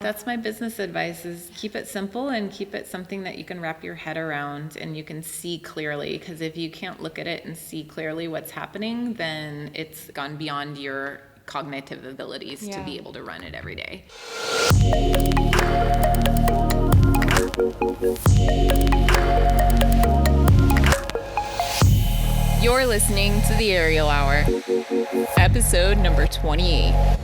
That's my business advice, is keep it simple and keep it something that you can wrap your head around and you can see clearly, because if you can't look at it and see clearly what's happening, then it's gone beyond your cognitive abilities to be able to run it every day. You're listening to the Aerial Hour, episode number 28.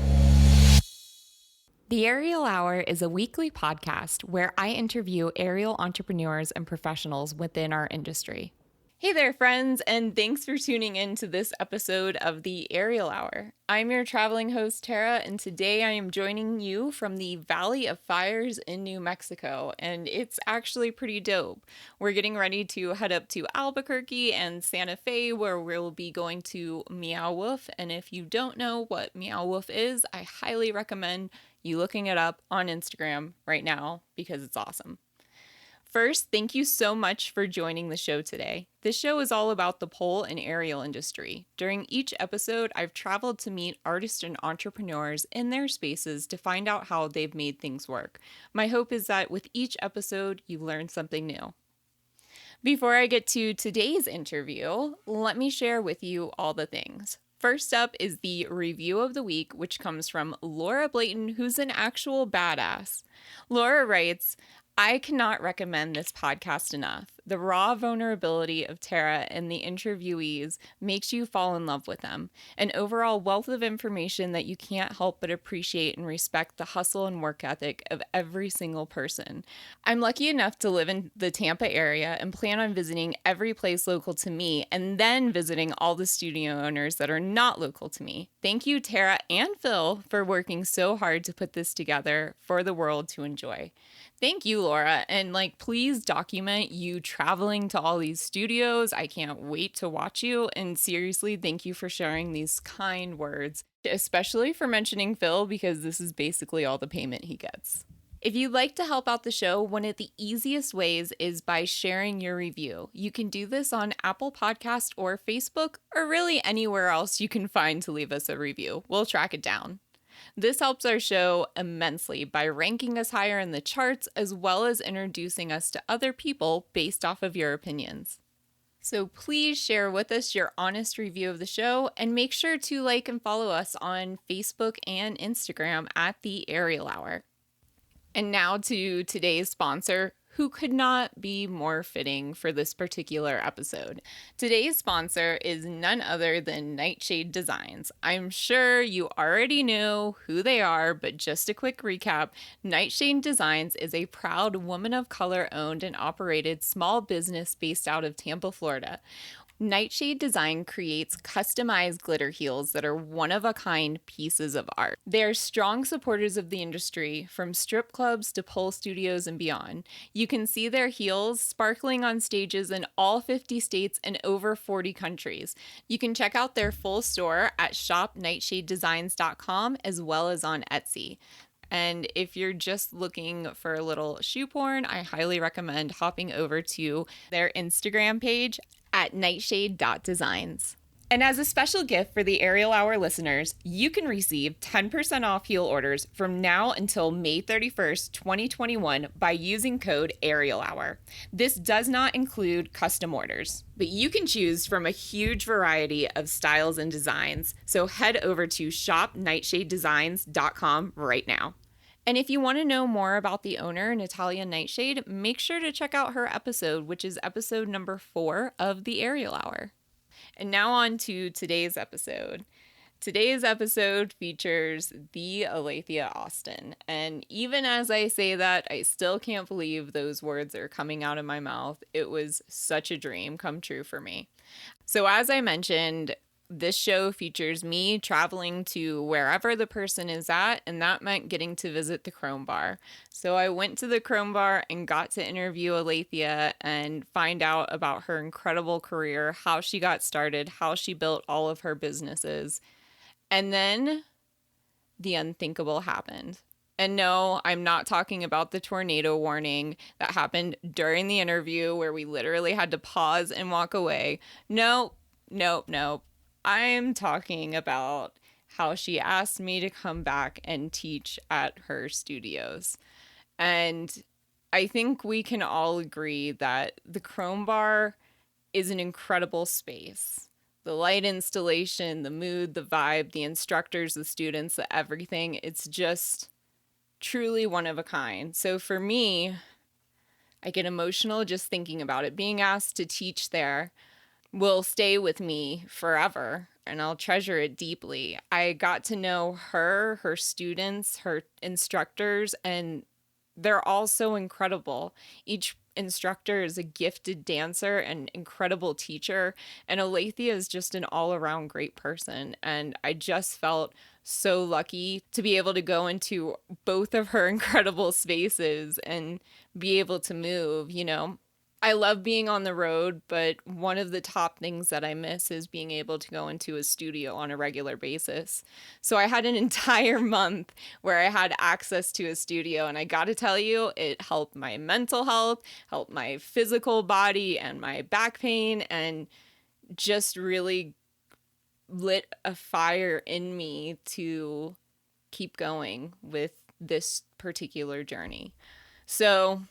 The Aerial Hour is a weekly podcast where I interview aerial entrepreneurs and professionals within our industry. Hey there, friends, and thanks for tuning in to this episode of the Aerial Hour. I'm your traveling host, Tara, and today I am joining you from the Valley of Fires in New Mexico, and it's actually pretty dope. We're getting ready to head up to Albuquerque and Santa Fe, where we'll be going to Meow Wolf, and if you don't know what Meow Wolf is, I highly recommend you looking it up on Instagram right now because it's awesome. First, thank you so much for joining the show today. This show is all about the pole and aerial industry. During each episode, I've traveled to meet artists and entrepreneurs in their spaces to find out how they've made things work. My hope is that with each episode, you learn something new. Before I get to today's interview, let me share with you all the things. First up is the review of the week, which comes from Laura Blayton, who's an actual badass. Laura writes, I cannot recommend this podcast enough. The raw vulnerability of Tara and the interviewees makes you fall in love with them. An overall wealth of information that you can't help but appreciate and respect the hustle and work ethic of every single person. I'm lucky enough to live in the Tampa area and plan on visiting every place local to me and then visiting all the studio owners that are not local to me. Thank you, Tara and Phil, for working so hard to put this together for the world to enjoy. Thank you, Laura. And please document you traveling to all these studios. I can't wait to watch you. And seriously, thank you for sharing these kind words, especially for mentioning Phil, because this is basically all the payment he gets. If you'd like to help out the show, one of the easiest ways is by sharing your review. You can do this on Apple Podcast or Facebook, or really anywhere else you can find to leave us a review. We'll track it down. This helps our show immensely by ranking us higher in the charts, as well as introducing us to other people based off of your opinions. So please share with us your honest review of the show, and make sure to like and follow us on Facebook and Instagram at The Aerial Hour. And now to today's sponsor, who could not be more fitting for this particular episode. Today's sponsor is none other than Nightshade Designs. I'm sure you already know who they are, but just a quick recap. Nightshade Designs is a proud woman of color owned and operated small business based out of Tampa, Florida. Nightshade Design creates customized glitter heels that are one-of-a-kind pieces of art. They are strong supporters of the industry, from strip clubs to pole studios and beyond. You can see their heels sparkling on stages in all 50 states and over 40 countries. You can check out their full store at shopnightshadedesigns.com as well as on Etsy. And if you're just looking for a little shoe porn, I highly recommend hopping over to their Instagram page at nightshade.designs. And as a special gift for the Aerial Hour listeners, you can receive 10% off heel orders from now until May 31st, 2021 by using code Aerial Hour. This does not include custom orders, but you can choose from a huge variety of styles and designs. So head over to shopnightshadedesigns.com right now. And if you want to know more about the owner, Natalia Nightshade, make sure to check out her episode, which is episode number 4 of the Aerial Hour. And now on to today's episode. Today's episode features the Alethea Austin. And even as I say that, I still can't believe those words are coming out of my mouth. It was such a dream come true for me. So as I mentioned, this show features me traveling to wherever the person is at, and that meant getting to visit the Chrome Bar. So I went to the Chrome Bar and got to interview Alethea and find out about her incredible career, how she got started, how she built all of her businesses. And then the unthinkable happened. And no, I'm not talking about the tornado warning that happened during the interview where we literally had to pause and walk away. Nope. I'm talking about how she asked me to come back and teach at her studios. And I think we can all agree that the Chrome Bar is an incredible space. The light installation, the mood, the vibe, the instructors, the students, the everything, it's just truly one of a kind. So for me, I get emotional just thinking about it. Being asked to teach there will stay with me forever, and I'll treasure it deeply. I got to know her, her students, her instructors, and they're all so incredible. Each instructor is a gifted dancer and incredible teacher, and Alethea is just an all-around great person. And I just felt so lucky to be able to go into both of her incredible spaces and be able to move, you know. I love being on the road, but one of the top things that I miss is being able to go into a studio on a regular basis. So I had an entire month where I had access to a studio, and I got to tell you, it helped my mental health, helped my physical body and my back pain, and just really lit a fire in me to keep going with this particular journey. So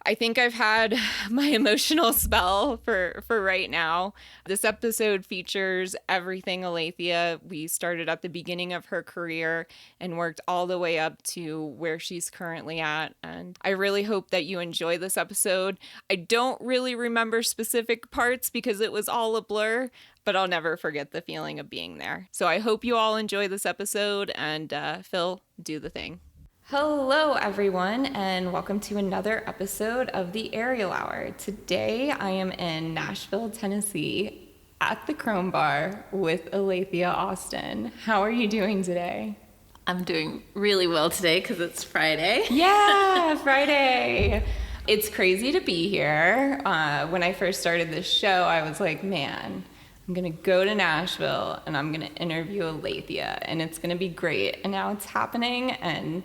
I think I've had my emotional spell for right now. This episode features everything Alethea. We started at the beginning of her career and worked all the way up to where she's currently at. And I really hope that you enjoy this episode. I don't really remember specific parts because it was all a blur, but I'll never forget the feeling of being there. So I hope you all enjoy this episode, and Phil, do the thing. Hello, everyone, and welcome to another episode of the Aerial Hour. Today, I am in Nashville, Tennessee, at the Chrome Bar with Alethea Austin. How are you doing today? I'm doing really well today because it's Friday. Yeah, Friday. It's crazy to be here. When I first started this show, I was like, man, I'm going to go to Nashville and I'm going to interview Alethea, and it's going to be great. And now it's happening, and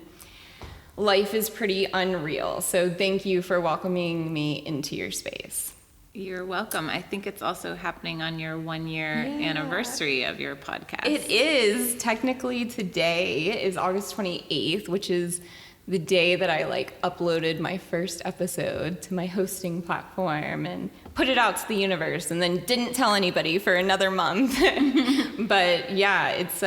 life is pretty unreal. So thank you for welcoming me into your space. You're welcome. I think it's also happening on your 1-year anniversary of your podcast. It is. Technically, today is August 28th, which is the day that I uploaded my first episode to my hosting platform and put it out to the universe, and then didn't tell anybody for another month. But yeah, it's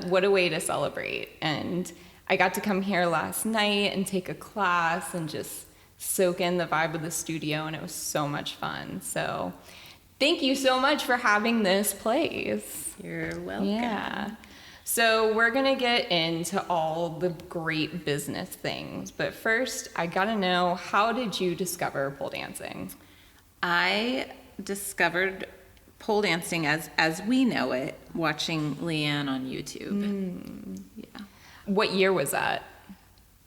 what a way to celebrate. And I got to come here last night and take a class and just soak in the vibe of the studio, and it was so much fun. So thank you so much for having this place. You're welcome. Yeah. So we're going to get into all the great business things. But first, I got to know, how did you discover pole dancing? I discovered pole dancing as we know it, watching Leanne on YouTube. Yeah. What year was that?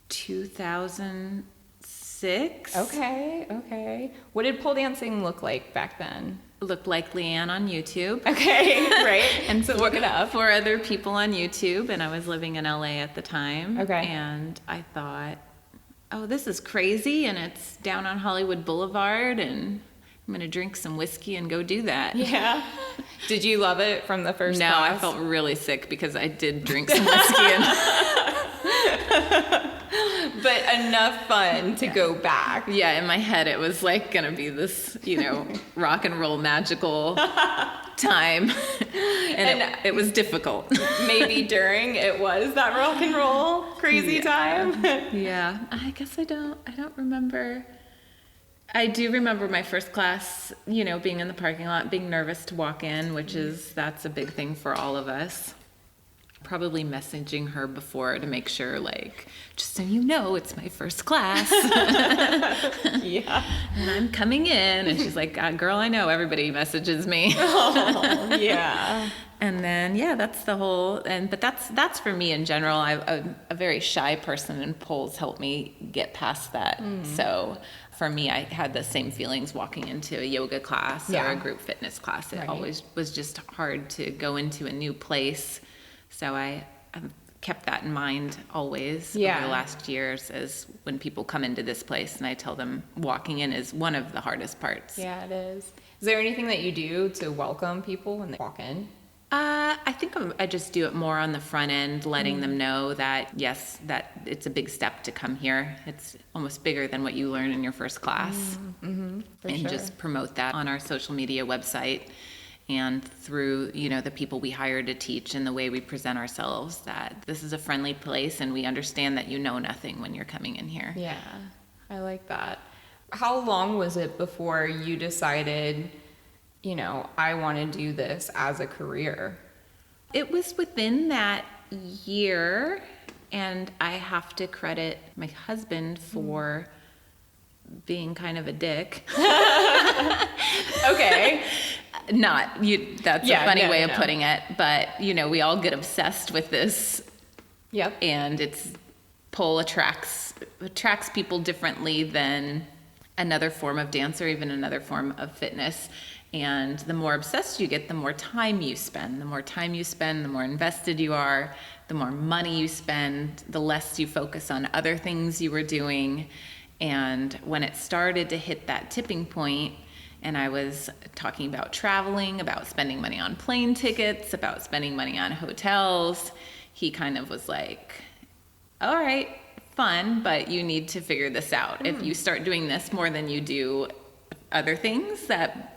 2006. Okay. What did pole dancing look like back then? Looked like Leanne on YouTube. Okay, right. And So look it up. 4 other people on YouTube, and I was living in LA at the time. Okay. And I thought, oh, this is crazy, and it's down on Hollywood Boulevard, and I'm gonna drink some whiskey and go do that. Yeah. Did you love it from the first No, class? I felt really sick because I did drink some whiskey and But enough fun to go back. yeah, in my head it was like gonna be this, rock and roll magical time. And it was difficult. Maybe during it was that rock and roll crazy time. Yeah. I guess I don't remember. I do remember my first class, being in the parking lot, being nervous to walk in, that's a big thing for all of us. Probably messaging her before to make sure, just so you know, it's my first class. Yeah. And I'm coming in. And she's like, girl, I know everybody messages me. Oh, yeah. And then, that's the whole, but that's for me in general. I'm a very shy person, and poles help me get past that. So for me, I had the same feelings walking into a yoga class or a group fitness class. It always was just hard to go into a new place. So I've kept that in mind always over the last years, as when people come into this place, and I tell them walking in is one of the hardest parts. Yeah, it is. Is there anything that you do to welcome people when they walk in? I think I just do it more on the front end, letting them know that, yes, that it's a big step to come here. It's almost bigger than what you learn in your first class. And just promote that on our social media website and through, the people we hire to teach and the way we present ourselves, that this is a friendly place and we understand that you know nothing when you're coming in here. Yeah, I like that. How long was it before you decided, I want to do this as a career? It was within that year, and I have to credit my husband for being kind of a dick. Okay. That's a funny way of putting it, but we all get obsessed with this. Yep. And pole attracts people differently than another form of dance or even another form of fitness. And the more obsessed you get, the more time you spend. The more time you spend, the more invested you are, the more money you spend, the less you focus on other things you were doing. And when it started to hit that tipping point, and I was talking about traveling, about spending money on plane tickets, about spending money on hotels, he kind of was like, all right, fun, but you need to figure this out. If you start doing this more than you do other things that,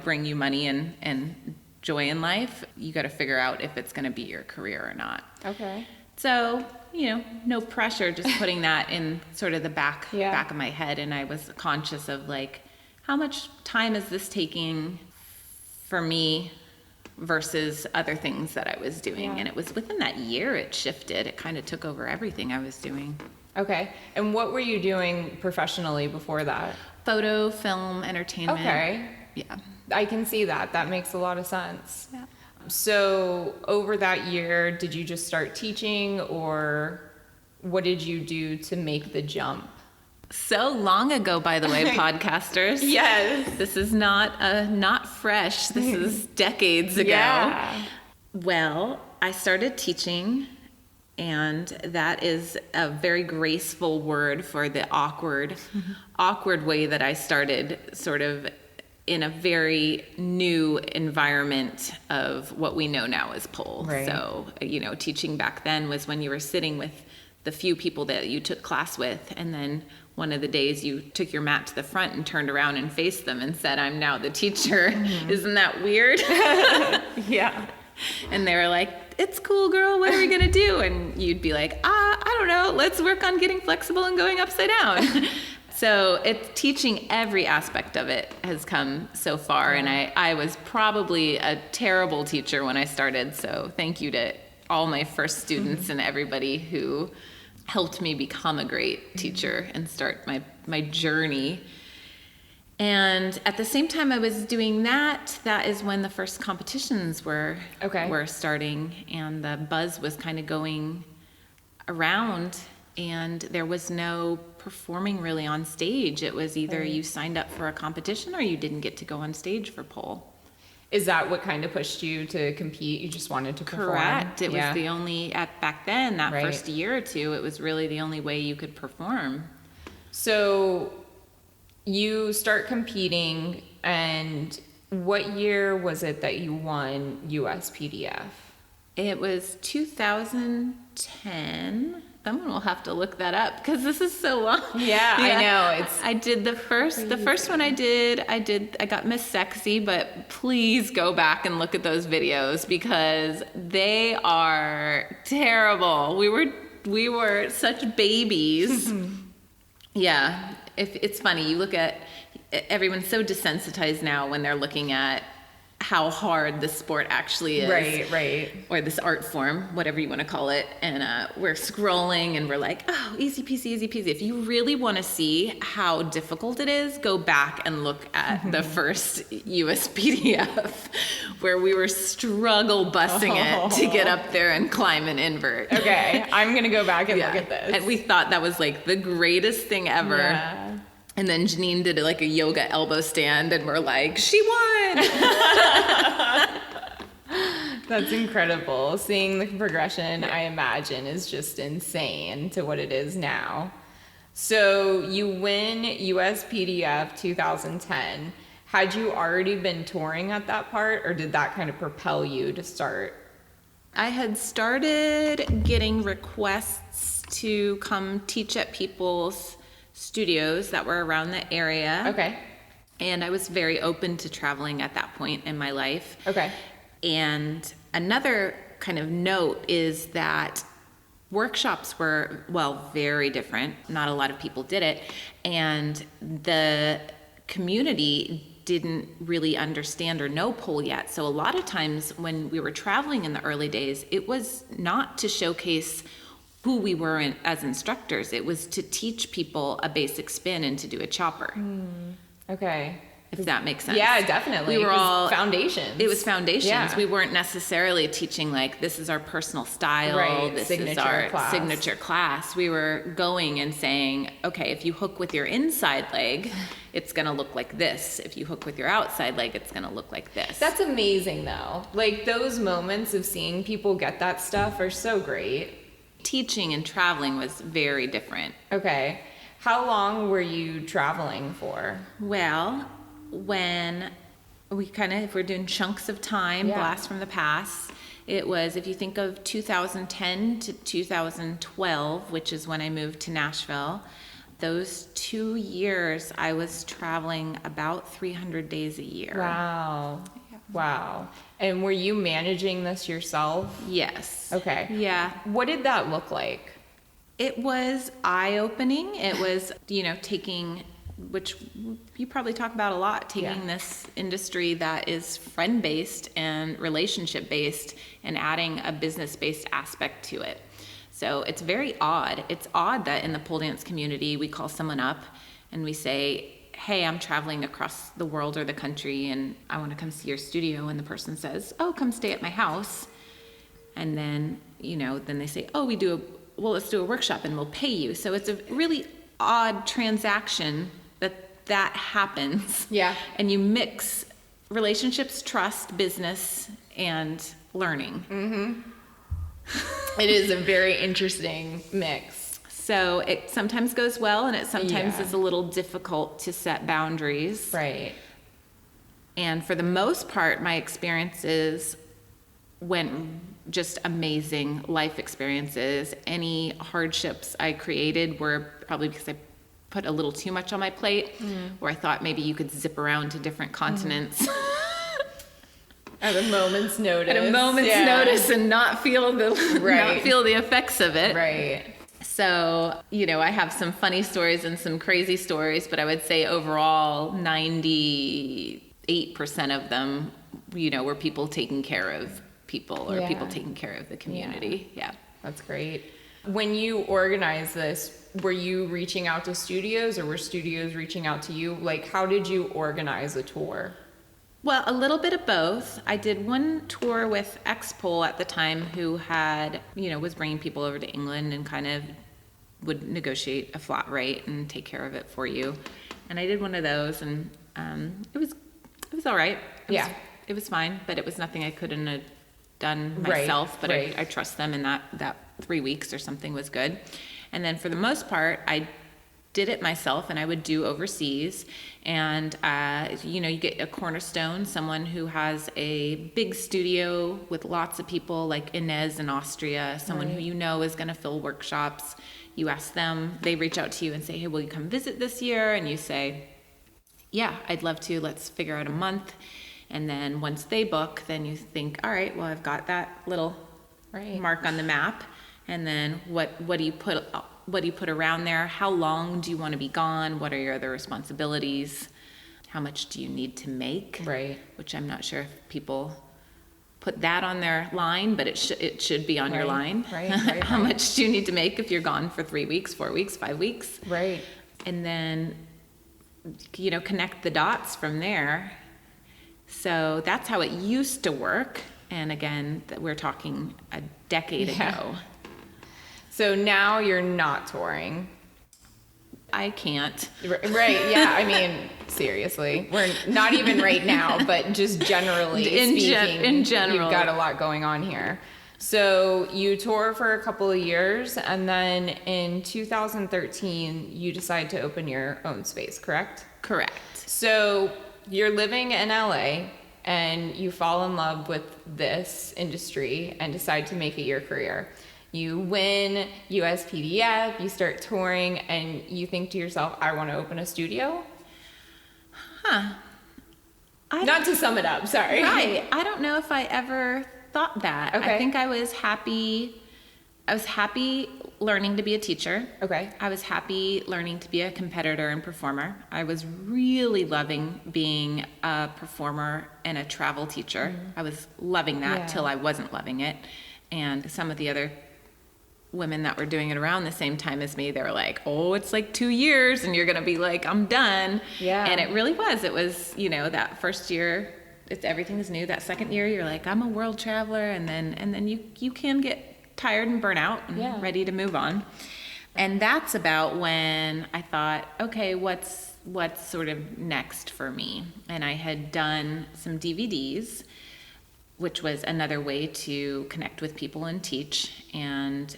bring you money and joy in life, you got to figure out if it's going to be your career or not. Okay. So, no pressure, just putting that in sort of the back of my head. And I was conscious of how much time is this taking for me versus other things that I was doing. Yeah. And it was within that year it shifted. It kind of took over everything I was doing. Okay. And what were you doing professionally before that? Photo, film, entertainment. Okay. Yeah. I can see that. That makes a lot of sense. Yeah. So over that year, did you just start teaching, or what did you do to make the jump? So long ago, by the way, podcasters. Yes. This is not fresh. This is decades ago. Yeah. Well, I started teaching, and that is a very graceful word for the awkward way that I started, sort of in a very new environment of what we know now as pole. Right. So, teaching back then was when you were sitting with the few people that you took class with, and then one of the days you took your mat to the front and turned around and faced them and said, I'm now the teacher. Isn't that weird? Yeah. And they were like, it's cool, girl. What are we going to do? And you'd be like, I don't know. Let's work on getting flexible and going upside down. So teaching every aspect of it has come so far. And I was probably a terrible teacher when I started. So thank you to all my first students and everybody who helped me become a great teacher and start my journey. And at the same time I was doing that is when the first competitions were starting, and the buzz was kind of going around, and there was no performing really on stage. It was either you signed up for a competition or you didn't get to go on stage for pole. Is that what kind of pushed you to compete? You just wanted to perform? Correct. It was the only, back then, that Right. first year or two, it was really the only way you could perform. So you start competing, and what year was it that you won USPDF? It was 2010. Someone will have to look that up because this is so long. Yeah, I know. I did the first one I got Miss Sexy, but please go back and look at those videos because they are terrible. We were such babies. Yeah. It's funny, you look at, everyone's so desensitized now when they're looking at how hard the sport actually is. Right. Or this art form, whatever you want to call it. And we're scrolling and we're like, oh, easy peasy. If you really want to see how difficult it is, go back and look at the first USPDF, where we were struggle busting it to get up there and climb an invert. Okay, I'm going to go back and look at this. And we thought that was like the greatest thing ever. Yeah. And then Janine did like a yoga elbow stand, and we're like, she won! That's incredible. Seeing the progression, I imagine, is just insane to what it is now. So you win USPDF 2010, Had you already been touring at that part, or did that kind of propel you to start? I had started getting requests to come teach at people's studios that were around the area. Okay. And I was very open to traveling at that point in my life. Okay. And another kind of note is that workshops were, well, very different. Not a lot of people did it. And the community didn't really understand or know pole yet. So a lot of times when we were traveling in the early days, it was not to showcase who we were as instructors. It was to teach people a basic spin and to do a chopper. Okay. If that makes sense. Yeah, definitely. We were all foundations. It was foundations. Yeah. We weren't necessarily teaching like, this is our personal style. Right. This Signature is our class. signature class. We were going and saying, okay, if you hook with your inside leg, it's going to look like this. If you hook with your outside leg, it's going to look like this. That's amazing though. Like those moments of seeing people get that stuff are so great. Teaching and traveling was very different. Okay. How long were you traveling for? Well, when we if we're doing chunks of time, Yeah. blast from the past, it was, if you think of 2010 to 2012, which is when I moved to Nashville, those 2 years I was traveling about 300 days a year. Wow. Wow. And were you managing this yourself? Yes. Okay. Yeah. What did that look like? It was eye-opening. It was, taking, which you probably talk about a lot, taking this industry that is friend-based and relationship-based and adding a business-based aspect to it. So it's very odd. It's odd that in the pole dance community, we call someone up and we say, hey, I'm traveling across the world or the country and I want to come see your studio. And the person says, oh, come stay at my house. And then, then they say, oh, let's do a workshop and we'll pay you. So it's a really odd transaction that happens. Yeah. And you mix relationships, trust, business, and learning. It is a very interesting mix. So it sometimes goes well and it sometimes is a little difficult to set boundaries. Right. And for the most part, my experiences went just amazing life experiences. Any hardships I created were probably because I put a little too much on my plate, where I thought maybe you could zip around to different continents. At a moment's notice. At a moment's notice and not feel the effects of it. Right. So, I have some funny stories and some crazy stories, but I would say overall 98% of them, were people taking care of people or people taking care of the community. Yeah. That's great. When you organize this, were you reaching out to studios or were studios reaching out to you? Like, how did you organize a tour? Well, a little bit of both. I did one tour with X-Pole at the time who had, was bringing people over to England and kind of would negotiate a flat rate and take care of it for you. And I did one of those and it was all right. It was fine, but it was nothing I couldn't have done myself, but I trust them, and that 3 weeks or something was good. And then for the most part, I did it myself, and I would do overseas. And you get a cornerstone, someone who has a big studio with lots of people, like Inez in Austria, someone who is going to fill workshops. You ask them, they reach out to you and say, hey, will you come visit this year? And you say, yeah, I'd love to. Let's figure out a month. And then once they book, then you think, all right, well, I've got that little mark on the map. And then what do you put around there? How long do you want to be gone? What are your other responsibilities? How much do you need to make? Right. Which I'm not sure if people put that on their line, but it should be on your line. Right. How much do you need to make if you're gone for 3 weeks, 4 weeks, 5 weeks? Right. And then, connect the dots from there. So that's how it used to work. And again, we're talking a decade ago. So now you're not touring. I can't. Right, yeah, I mean, seriously. We're not even right now, but just generally speaking, in general. You've got a lot going on here. So you tour for a couple of years, and then in 2013, you decide to open your own space, correct? Correct. So you're living in LA and you fall in love with this industry and decide to make it your career. You win USPDF, you start touring, and you think to yourself, I want to open a studio? Not to sum it up, sorry. Right. I don't know if I ever thought that. Okay. I think I was happy learning to be a teacher. Okay. I was happy learning to be a competitor and performer. I was really loving being a performer and a travel teacher. I was loving that till I wasn't loving it. And some of the other women that were doing it around the same time as me, they were like, oh, it's like 2 years and you're going to be like, I'm done. Yeah. And it really was. It was, that first year, everything is new. That second year, you're like, I'm a world traveler. And then you can get tired and burn out and ready to move on. And that's about when I thought, okay, what's sort of next for me? And I had done some DVDs, which was another way to connect with people and teach. And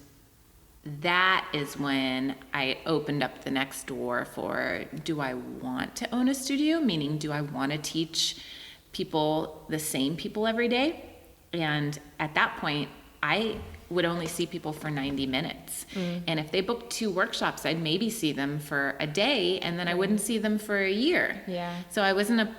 that is when I opened up the next door for, do I want to own a studio? Meaning, do I want to teach people, the same people every day? And at that point, I would only see people for 90 minutes. And if they booked 2 workshops, I'd maybe see them for a day, and then I wouldn't see them for a year. Yeah. So I wasn't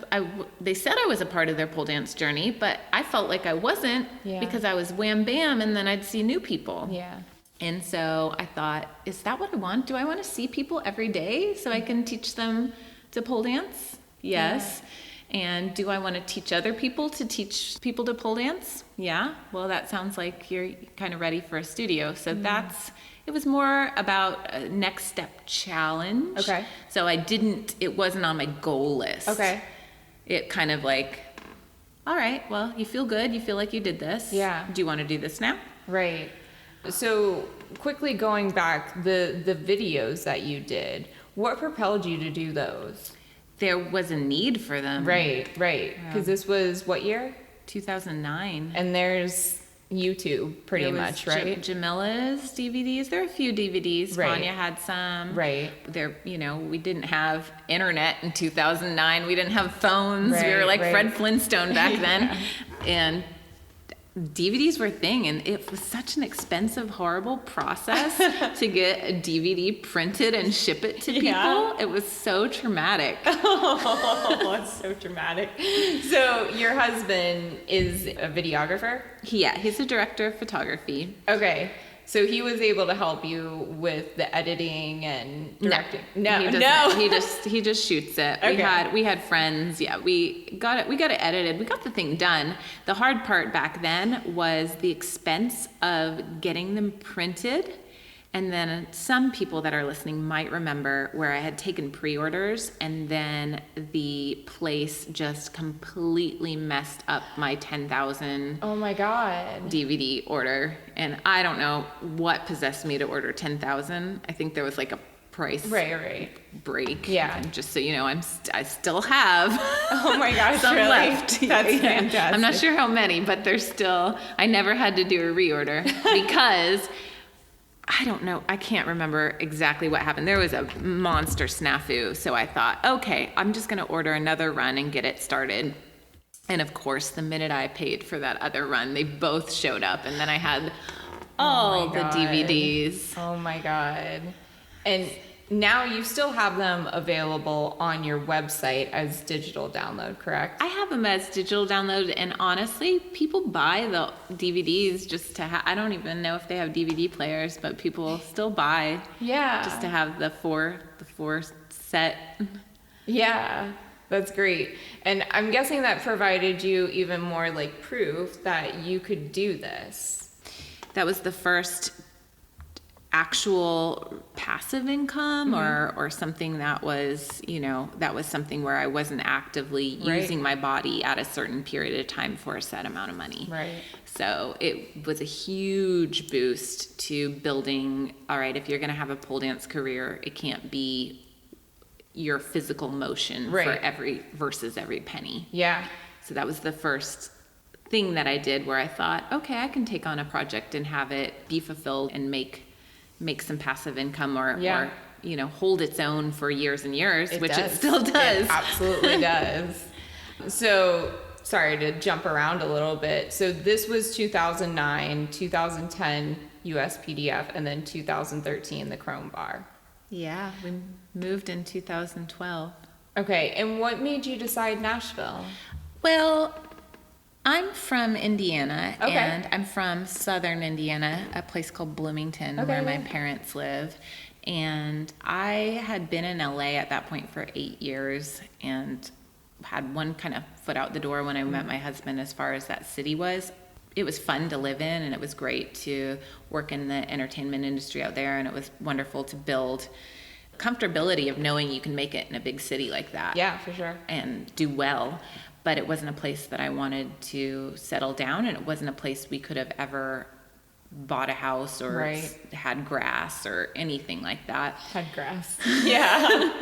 they said I was a part of their pole dance journey, but I felt like I wasn't because I was wham bam, and then I'd see new people. Yeah. And so I thought, is that what I want? Do I want to see people every day so I can teach them to pole dance? Yes. Yeah. And do I want to teach other people to teach people to pole dance? Yeah. Well, that sounds like you're kind of ready for a studio. So it was more about a next step challenge. Okay. So it wasn't on my goal list. Okay. It kind of like, all right, well, you feel good. You feel like you did this. Yeah. Do you want to do this now? Right. So quickly going back, the videos that you did, what propelled you to do those? There was a need for them. Right. Because this was what year? 2009. And there's YouTube pretty much, right? Jamila's DVDs. There are a few DVDs. Right. Vanya had some. Right. We didn't have internet in 2009. We didn't have phones. We were like Fred Flintstone back then. And DVDs were a thing, and it was such an expensive, horrible process to get a DVD printed and ship it to people. Yeah. It was so traumatic. Oh, it's so traumatic. So your husband is a videographer? Yeah, he's a director of photography. Okay. So he was able to help you with the editing and directing? No. He just shoots it. Okay. We had friends. Yeah, we got it edited. We got the thing done. The hard part back then was the expense of getting them printed. And then some people that are listening might remember where I had taken pre-orders and then the place just completely messed up my 10,000 oh my God DVD order. And I don't know what possessed me to order 10,000. I think there was like a price break. Yeah. And just so you know, I still have oh my gosh, some really? left. That's fantastic. I'm not sure how many, but there's still, I never had to do a reorder because I don't know. I can't remember exactly what happened. There was a monster snafu. So I thought, okay, I'm just going to order another run and get it started. And of course, the minute I paid for that other run, they both showed up. And then I had all the DVDs. Oh my God. And now you still have them available on your website as digital download, correct? I have them as digital download, and honestly, people buy the DVDs just to I don't even know if they have DVD players, but people still buy just to have the four set. Yeah, that's great. And I'm guessing that provided you even more like proof that you could do this. That was the first actual passive income or something that was, that was something where I wasn't actively using my body at a certain period of time for a set amount of money. Right. So it was a huge boost to building, all right, if you're going to have a pole dance career, it can't be your physical motion for every penny. Yeah. So that was the first thing that I did where I thought, okay, I can take on a project and have it be fulfilled and make some passive income or hold its own for years and years, which it still does. It absolutely does. So, sorry to jump around a little bit. So this was 2009, 2010 US PDF, and then 2013 the Chrome Bar. Yeah, we moved in 2012. Okay, and what made you decide Nashville? Well, I'm from Indiana, Okay. and I'm from southern Indiana, a place called Bloomington, where my parents live. And I had been in LA at that point for 8 years and had one kind of foot out the door when I met my husband as far as that city was. It was fun to live in, and it was great to work in the entertainment industry out there, and it was wonderful to build comfortability of knowing you can make it in a big city like that. Yeah, for sure. And do well. But it wasn't a place that I wanted to settle down, and it wasn't a place we could have ever bought a house or had grass or anything like that. Had grass. Yeah.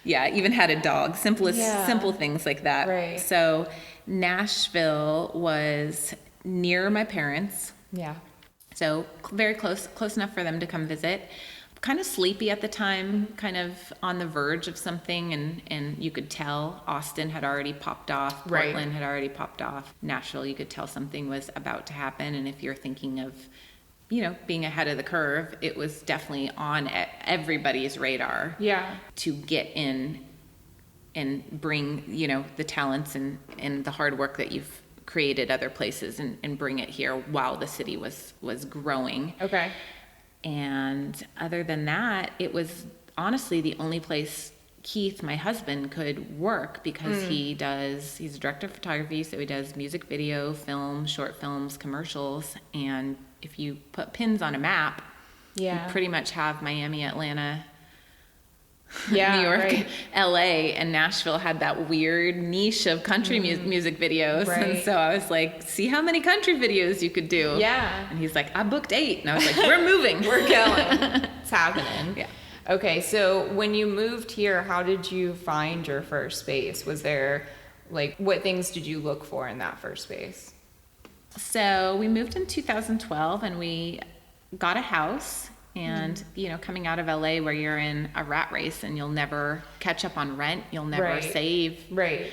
Yeah, even had a dog. Simple things like that. Right. So Nashville was near my parents. Yeah. So very close enough for them to come visit. Kind of sleepy at the time, kind of on the verge of something, and you could tell Austin had already popped off, Portland had already popped off. Nashville, you could tell something was about to happen, and if you're thinking of, being ahead of the curve, it was definitely on everybody's radar. Yeah. To get in and bring, the talents and the hard work that you've created other places and bring it here while the city was growing. Okay. And other than that, it was honestly the only place Keith, my husband, could work because he's a director of photography, so he does music video, film, short films, commercials. And if you put pins on a map, you pretty much have Miami, Atlanta, New York, LA, and Nashville had that weird niche of country music videos. Right. And so I was like, see how many country videos you could do. Yeah. And he's like, I booked 8. And I was like, we're moving. We're going. It's happening. Yeah. Okay, so when you moved here, how did you find your first space? Was there, what things did you look for in that first space? So we moved in 2012, and we got a house. And, coming out of LA where you're in a rat race and you'll never catch up on rent, you'll never save. Right.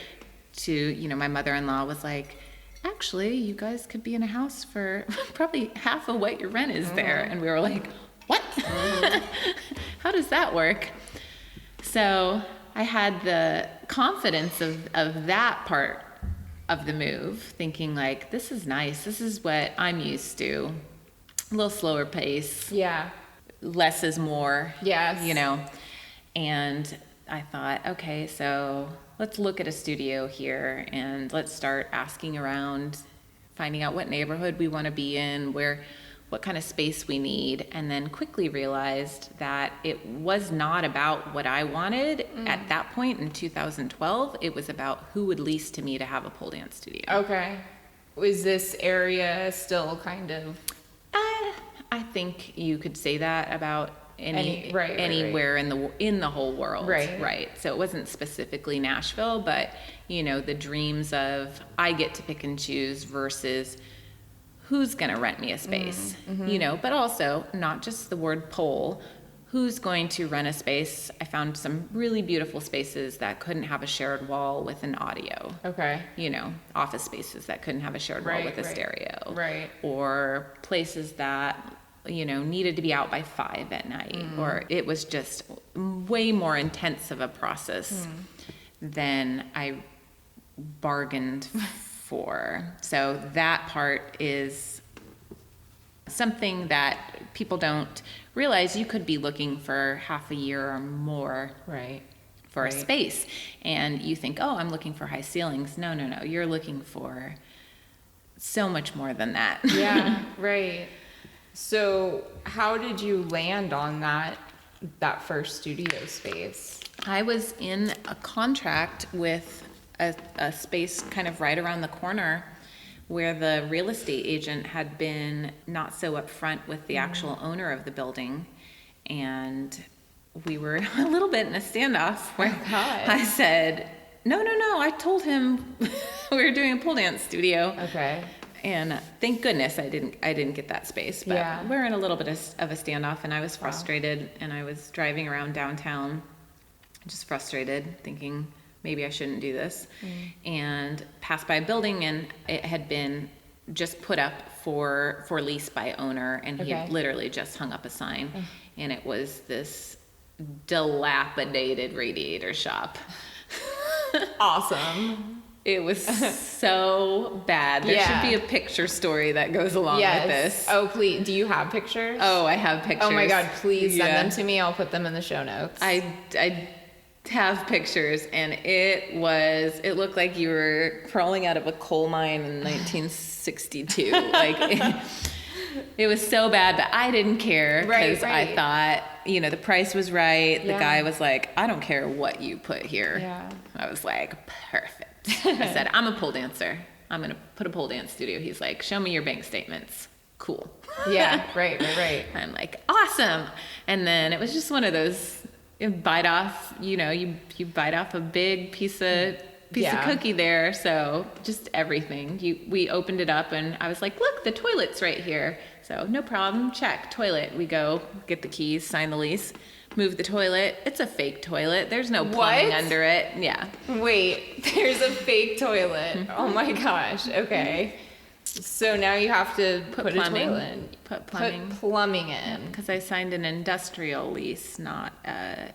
My mother-in-law was like, actually, you guys could be in a house for probably half of what your rent is there. And we were like, what? How does that work? So I had the confidence of that part of the move, thinking like, this is nice. This is what I'm used to. A little slower pace. Yeah. Less is more. Yes. And I thought, okay, so let's look at a studio here and let's start asking around, finding out what neighborhood we want to be in, what kind of space we need, and then quickly realized that it was not about what I wanted at that point in 2012. It was about who would lease to me to have a pole dance studio. Okay. Was this area still kind of... I think you could say that about anywhere in the whole world. Right. So it wasn't specifically Nashville, but the dreams of I get to pick and choose versus who's going to rent me a space. But also not just the word pole. Who's going to rent a space? I found some really beautiful spaces that couldn't have a shared wall with an audio. Okay. Office spaces that couldn't have a shared wall with a stereo. Right. Or places that needed to be out by 5 at night, or it was just way more intense of a process than I bargained for. So that part is something that people don't realize. You could be looking for half a year or more for a space, and you think, oh, I'm looking for high ceilings. No, you're looking for so much more than that. Yeah. Right. So how did you land on that first studio space? I was in a contract with a space kind of right around the corner where the real estate agent had been not so upfront with the actual owner of the building. And we were a little bit in a standoff where I said, no, I told him we were doing a pole dance studio. Okay. And thank goodness I didn't get that space, but we're in a little bit of a standoff, and I was frustrated, and I was driving around downtown, just frustrated, thinking, maybe I shouldn't do this. And passed by a building, and it had been just put up for lease by owner, and he had literally just hung up a sign, and it was this dilapidated radiator shop. Awesome. It was so bad. There should be a picture story that goes along with this. Oh, please. Do you have pictures? Oh, I have pictures. Oh my God, please send them to me. I'll put them in the show notes. I have pictures, and it looked like you were crawling out of a coal mine in 1962. Like, it was so bad, but I didn't care because I thought, the price was right. The guy was like, I don't care what you put here. Yeah. I was like, perfect. I said, I'm a pole dancer. I'm going to put a pole dance studio. He's like, show me your bank statements. Cool. Yeah, right. I'm like, awesome. And then it was just one of those, you bite off a big piece of cookie there. So just everything. We opened it up, and I was like, look, the toilet's right here. So no problem. Check toilet. We go get the keys, sign the lease, move the toilet. It's a fake toilet. There's no plumbing under it. Yeah. Wait, there's a fake toilet. Oh my gosh. Okay. So now you have to put plumbing, a toilet in. Put plumbing in. Because I signed an industrial lease, not a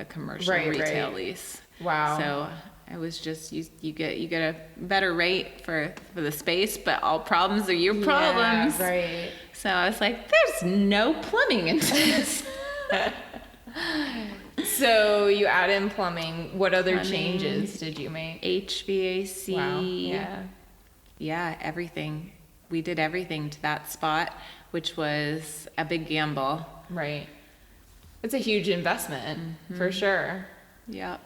commercial retail lease. Wow. So it was just you get a better rate for the space, but all problems are your problems. Yeah, right. So I was like, there's no plumbing in this. So you add in plumbing. What other changes did you make? HVAC. Wow. Yeah. Yeah, everything. We did everything to that spot, which was a big gamble. Right. It's a huge investment, for sure. Yep.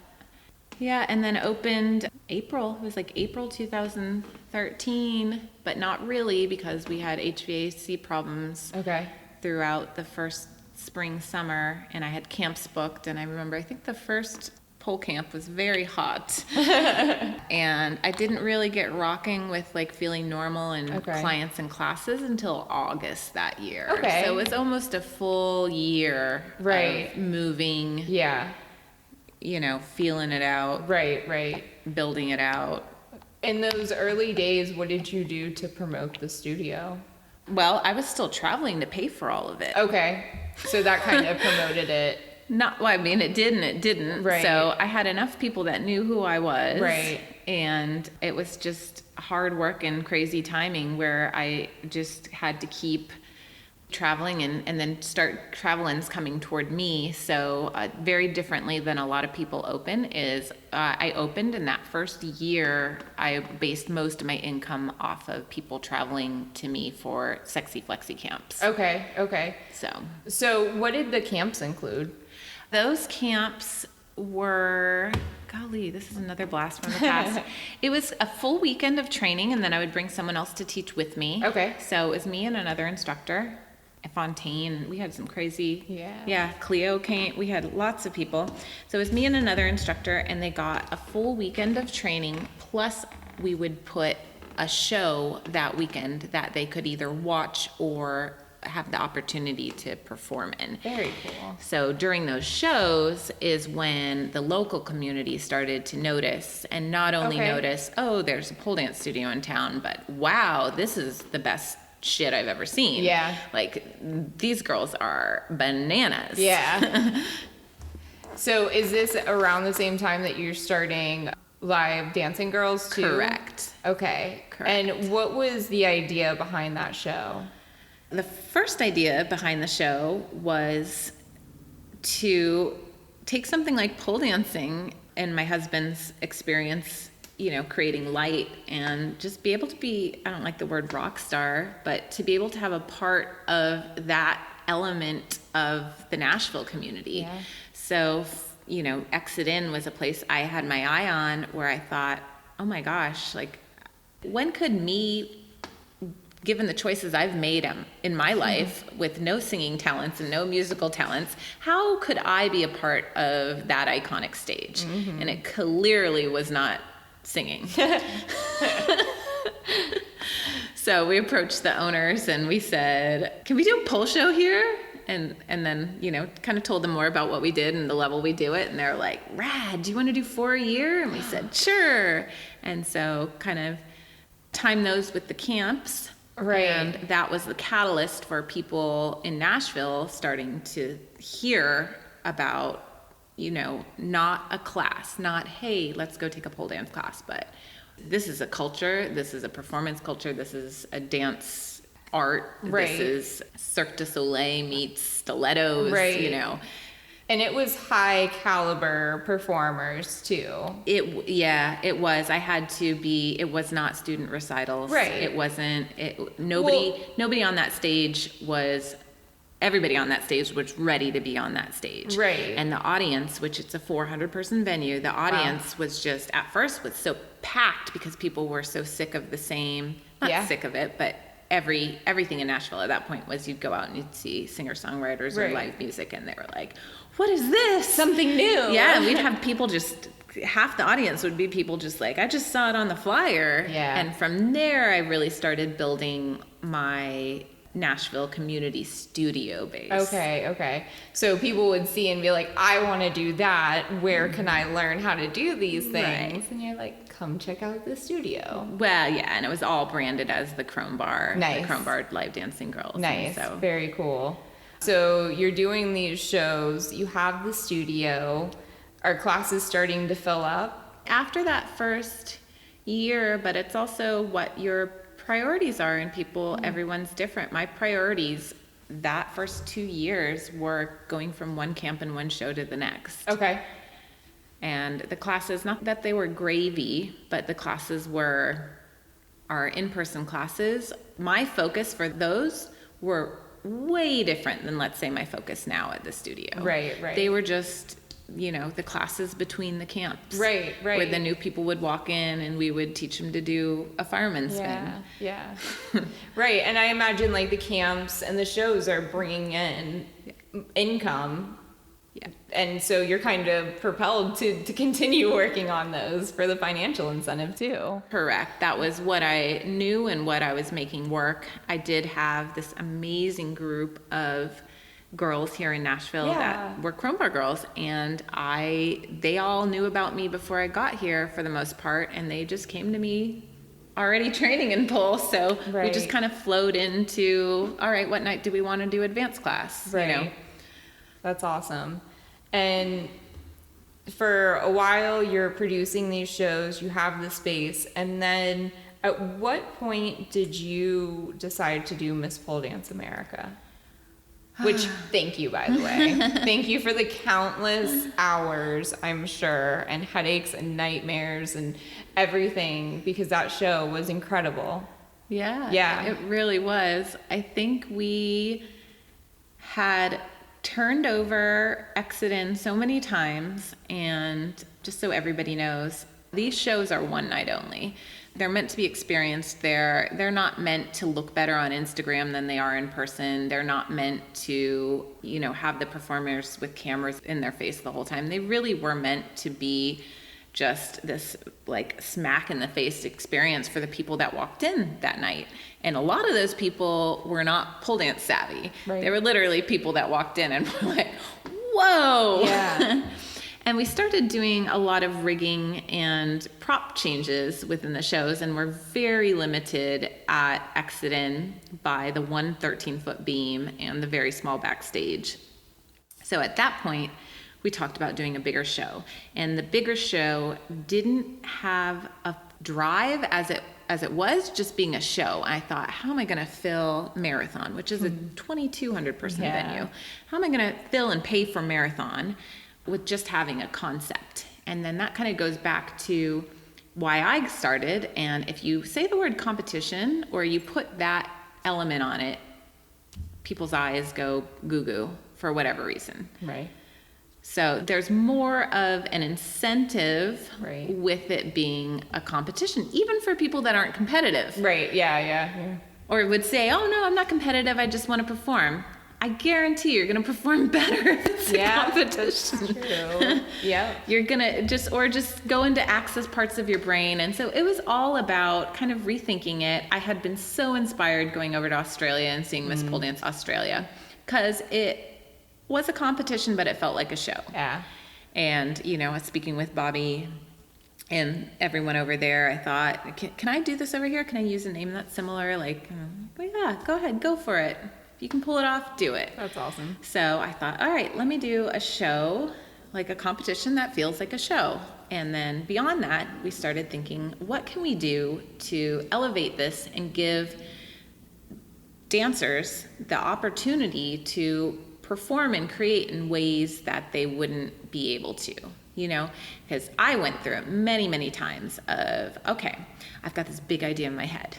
Yeah, and then opened April. It was like April 2013, but not really, because we had HVAC problems throughout the first spring, summer, and I had camps booked. And I remember, I think the first pole camp was very hot. And I didn't really get rocking with like feeling normal and clients and classes until August that year. Okay. So it was almost a full year of moving. Yeah. Feeling it out. Right. Building it out. In those early days, what did you do to promote the studio? Well, I was still traveling to pay for all of it. Okay. So that kind of promoted it. It didn't. Right. So I had enough people that knew who I was. Right. And it was just hard work and crazy timing where I just had to keep traveling and then start traveling's coming toward me. So very differently than a lot of people open is I opened in that first year. I based most of my income off of people traveling to me for sexy flexi camps. Okay. So what did the camps include? Those camps were, golly, this is another blast from the past. It was a full weekend of training, and then I would bring someone else to teach with me. Okay. So it was me and another instructor. Fontaine, we had some crazy, Cleo came, we had lots of people. So it was me and another instructor, and they got a full weekend of training, plus we would put a show that weekend that they could either watch or have the opportunity to perform in. Very cool. So during those shows is when the local community started to notice, and not only notice, oh, there's a pole dance studio in town, but wow, this is the best shit I've ever seen. Yeah. Like, these girls are bananas. Yeah. So is this around the same time that you're starting Live Dancing Girls too? Correct. Okay. Correct. And what was the idea behind that show? The first idea behind the show was to take something like pole dancing and my husband's experience, creating light, and just be able to be, I don't like the word rock star, but to be able to have a part of that element of the Nashville community. Yeah. So, Exit In was a place I had my eye on where I thought, oh my gosh, like, when could me, given the choices I've made in my life with no singing talents and no musical talents, how could I be a part of that iconic stage? Mm-hmm. And it clearly was not singing. So we approached the owners and we said, can we do a pole show here? And then, kind of told them more about what we did and the level we do it. And they're like, rad, do you want to do 4 a year? And we said, sure. And so kind of time those with the camps. Right. And that was the catalyst for people in Nashville starting to hear about, not a class, not, hey, let's go take a pole dance class, but this is a culture, this is a performance culture, this is a dance art, right. This is Cirque du Soleil meets stilettos, right. And it was high caliber performers too. It was. I had to be, it was not student recitals. Right. It wasn't, nobody on that stage was, everybody on that stage was ready to be on that stage. Right. And the audience, which it's a 400 person venue, the audience was just, at first was so packed because people were so sick of the same, not sick of it, but everything in Nashville at that point was you'd go out and you'd see singer-songwriters or live music and they were like, what is this? Something new. Yeah, and we'd have people just, half the audience would be people just like, I just saw it on the flyer. Yeah. And from there, I really started building my Nashville community studio base. Okay. So people would see and be like, I want to do that. Where can I learn how to do these things? Right. And you're like, come check out the studio. Well, yeah, and it was all branded as the Chrome Bar. Nice. The Chrome Bar Live Dancing Girls. Nice. So. Very cool. So you're doing these shows, you have the studio. Are classes starting to fill up? After that first year, but it's also what your priorities are in people. Everyone's different. My priorities that first 2 years were going from one camp and one show to the next. Okay. And the classes, not that they were gravy, but the classes were our in-person classes. My focus for those were way different than, let's say, my focus now at the studio. Right. They were just, the classes between the camps. Right. Where the new people would walk in and we would teach them to do a fireman's spin. Yeah. Right. And I imagine like the camps and the shows are bringing in income. Yeah. And so you're kind of propelled to continue working on those for the financial incentive too. Correct. That was what I knew and what I was making work. I did have this amazing group of girls here in Nashville that were Chrome Bar girls, and they all knew about me before I got here for the most part, and they just came to me already training in pole, so we just kind of flowed into, all right, what night do we want to do advanced class? Right. That's awesome. And for a while you're producing these shows, you have the space, and then at what point did you decide to do Miss Pole Dance America? Which, thank you, by the way. Thank you for the countless hours, I'm sure, and headaches and nightmares and everything, because that show was incredible. Yeah. It really was. I think we had turned over Exodus so many times, and just so everybody knows, these shows are one night only. They're meant to be experienced. They're not meant to look better on Instagram than they are in person. They're not meant to, have the performers with cameras in their face the whole time. They really were meant to be just this like smack in the face experience for the people that walked in that night. And a lot of those people were not pole dance savvy. Right. They were literally people that walked in and were like, whoa. Yeah. And we started doing a lot of rigging and prop changes within the shows, and we're very limited at Exodus by the 13-foot beam and the very small backstage. So at that point, we talked about doing a bigger show. And the bigger show didn't have a drive as it was just being a show. I thought, how am I going to fill Marathon, which is a 2,200 person venue? How am I going to fill and pay for Marathon with just having a concept? And then that kind of goes back to why I started. And if you say the word competition or you put that element on it, people's eyes go goo-goo for whatever reason. Right. So there's more of an incentive Right. with it being a competition, even for people that aren't competitive. Right. Yeah. Or would say, oh no, I'm not competitive, I just want to perform. I guarantee you're going to perform better if it's a competition. That's true. Yeah. You're going to just go into access parts of your brain. And so it was all about kind of rethinking it. I had been so inspired going over to Australia and seeing Miss Pole Dance Australia. because it was a competition, but it felt like a show. Yeah. And, you know, speaking with Bobby and everyone over there, I thought, can I do this over here? Can I use a name that's similar? Like, well, yeah, go ahead, go for it. If you can pull it off, do it. That's awesome. So I thought, all right, let me do a show, like a competition that feels like a show. And then beyond that, we started thinking, what can we do to elevate this and give dancers the opportunity to perform and create in ways that they wouldn't be able to, you know? Because I went through it many, many times of, okay, I've got this big idea in my head.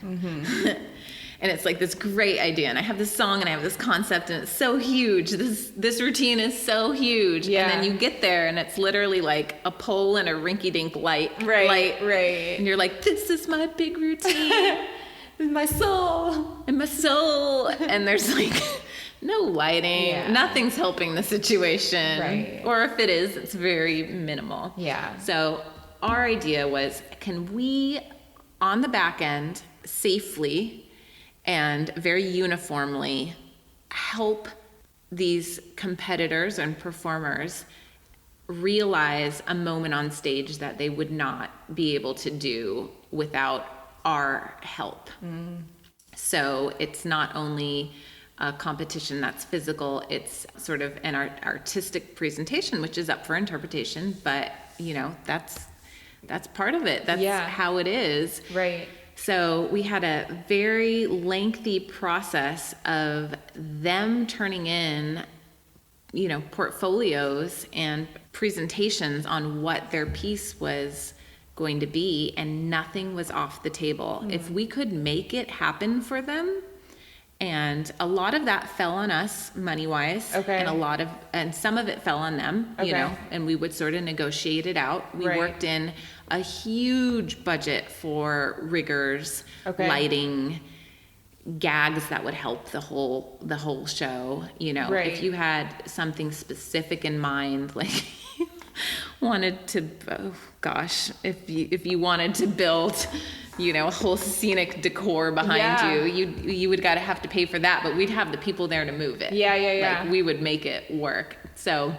And it's like this great idea, and I have this song and I have this concept, and it's so huge. This routine is so huge. Yeah. And then you get there and it's literally like a pole and a rinky-dink light. Right. And you're like, this is my big routine. My soul. And my soul. And there's like no lighting. Yeah. Nothing's helping the situation. Right. Or if it is, it's very minimal. Yeah. So our idea was, can we, on the back end, safely and very uniformly help these competitors and performers realize a moment on stage that they would not be able to do without our help. So it's not only a competition that's physical, it's sort of an artistic presentation, which is up for interpretation, but you know, that's part of it. That's how it is. Right. So we had a very lengthy process of them turning in, you know, portfolios and presentations on what their piece was going to be, and nothing was off the table. If we could make it happen for them, and a lot of that fell on us money-wise, and some of it fell on them, you know, and we would sort of negotiate it out. We worked in a huge budget for riggers, lighting, gags that would help the whole show. You know, if you had something specific in mind, like wanted to, if you wanted to build, you know, a whole scenic decor behind you would have to pay for that, but we'd have the people there to move it. Like, we would make it work. So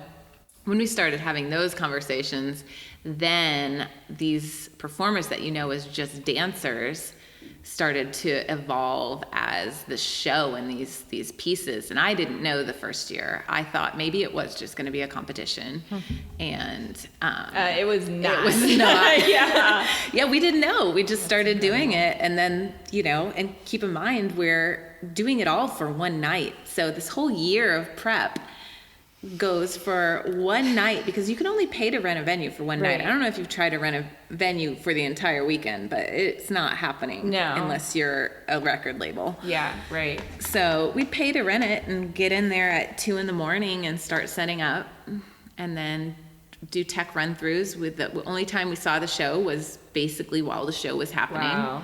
when we started having those conversations, then these performers that you know as just dancers started to evolve as the show and these pieces. And I didn't know the first year. I thought maybe it was just going to be a competition, and it was not. It was not. Yeah, we didn't know. We just started doing it, and then, you know, and keep in mind we're doing it all for one night. So this whole year of prep goes for one night, because you can only pay to rent a venue for one night. I don't know if you've tried to rent a venue for the entire weekend, but it's not happening unless you're a record label. Yeah, right. So we pay to rent it and get in there at 2 a.m. and start setting up, and then do tech run-throughs. With the only time we saw the show was basically while the show was happening.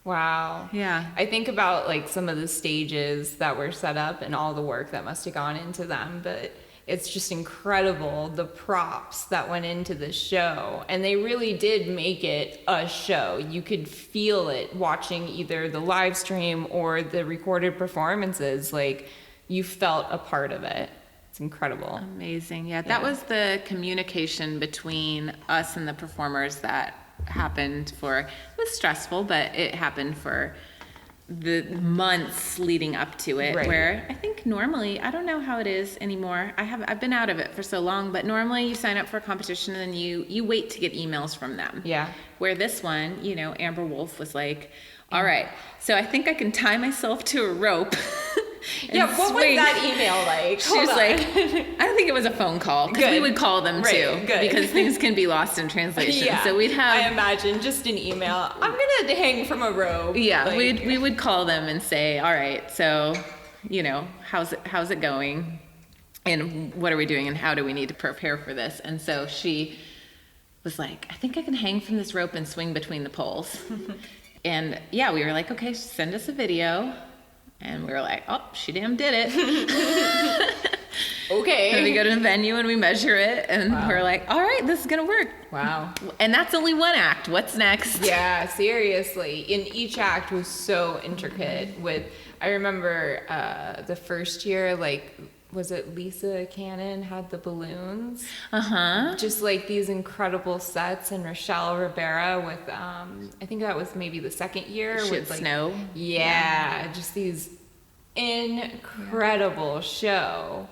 Wow. Yeah. I think about like some of the stages that were set up and all the work that must have gone into them, but it's just incredible the props that went into the show, and they really did make it a show. You could feel it watching either the live stream or the recorded performances. Like, you felt a part of it. It's incredible. Amazing. Yeah, that was the communication between us and the performers that happened it was stressful, but it happened for the months leading up to it, where I think normally, I don't know how it is anymore. I've been out of it for so long, but normally you sign up for a competition and then you wait to get emails from them. Yeah. Where this one, you know, Amber Wolf was like, all right, so I think I can tie myself to a rope. Yeah, what swing. was that email like? She was like, I don't think it was a phone call, because we would call them too, because things can be lost in translation. Yeah, so we'd have, I imagine, just an email. I'm gonna hang from a rope. Yeah, like, we would call them and say, all right, so, you know, how's it going, and what are we doing, and how do we need to prepare for this? And so she was like, I think I can hang from this rope and swing between the poles. And yeah, we were like, okay, send us a video. And we were like, oh, she damn did it. Okay. So we go to a venue and we measure it, and we're like, all right, this is going to work. Wow. And that's only one act. What's next? Yeah, seriously. And each act was so intricate I remember the first year, like, was it Lisa Cannon had the balloons? Uh-huh. Just like these incredible sets, and Rochelle Rivera with, I think that was maybe the second year. With like, snow. Yeah, just these incredible show.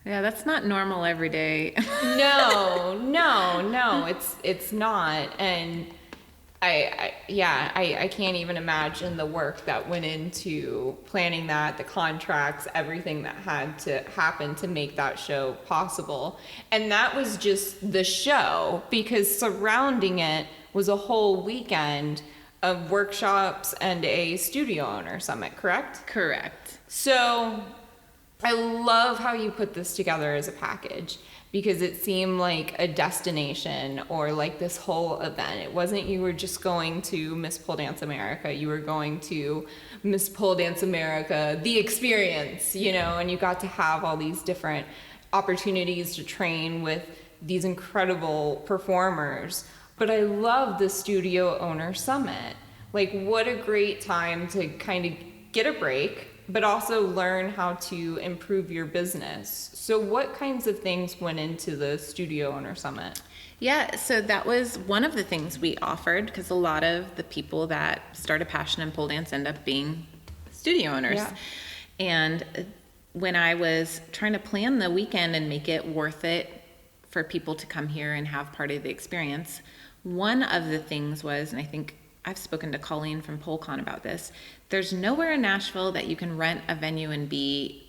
Yeah, that's not normal every day. No, it's not. And I can't even imagine the work that went into planning that, the contracts, everything that had to happen to make that show possible. And that was just the show, because surrounding it was a whole weekend of workshops and a studio owner summit, correct? Correct. So I love how you put this together as a package, because it seemed like a destination, or like this whole event. It wasn't you were just going to Miss Pole Dance America. You were going to Miss Pole Dance America, the experience, and you got to have all these different opportunities to train with these incredible performers. But I love the studio owner summit. Like, what a great time to kind of get a break, but also learn how to improve your business. So what kinds of things went into the Studio Owner Summit? Yeah, so that was one of the things we offered, because a lot of the people that start a passion in pole dance end up being studio owners. Yeah. And when I was trying to plan the weekend and make it worth it for people to come here and have part of the experience, one of the things was, and I think I've spoken to Colleen from PoleCon about this, there's nowhere in Nashville that you can rent a venue and be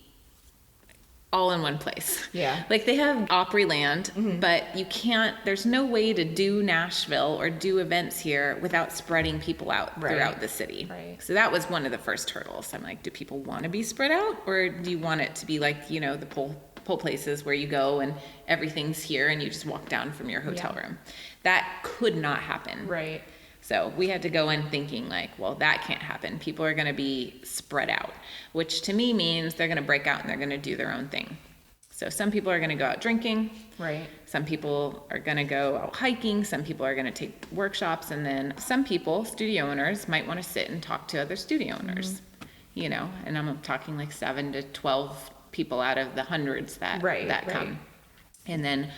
all in one place. Yeah. Like, they have Opryland, but you can't, there's no way to do Nashville or do events here without spreading people out throughout the city. Right. So that was one of the first hurdles. I'm like, do people want to be spread out, or do you want it to be like, the pole places where you go and everything's here and you just walk down from your hotel room? That could not happen. Right. So we had to go in thinking like, well, that can't happen. People are going to be spread out, which to me means they're going to break out and they're going to do their own thing. So some people are going to go out drinking. Right. Some people are going to go out hiking. Some people are going to take workshops. And then some people, studio owners, might want to sit and talk to other studio owners, and I'm talking like 7 to 12 people out of the hundreds that come. And then,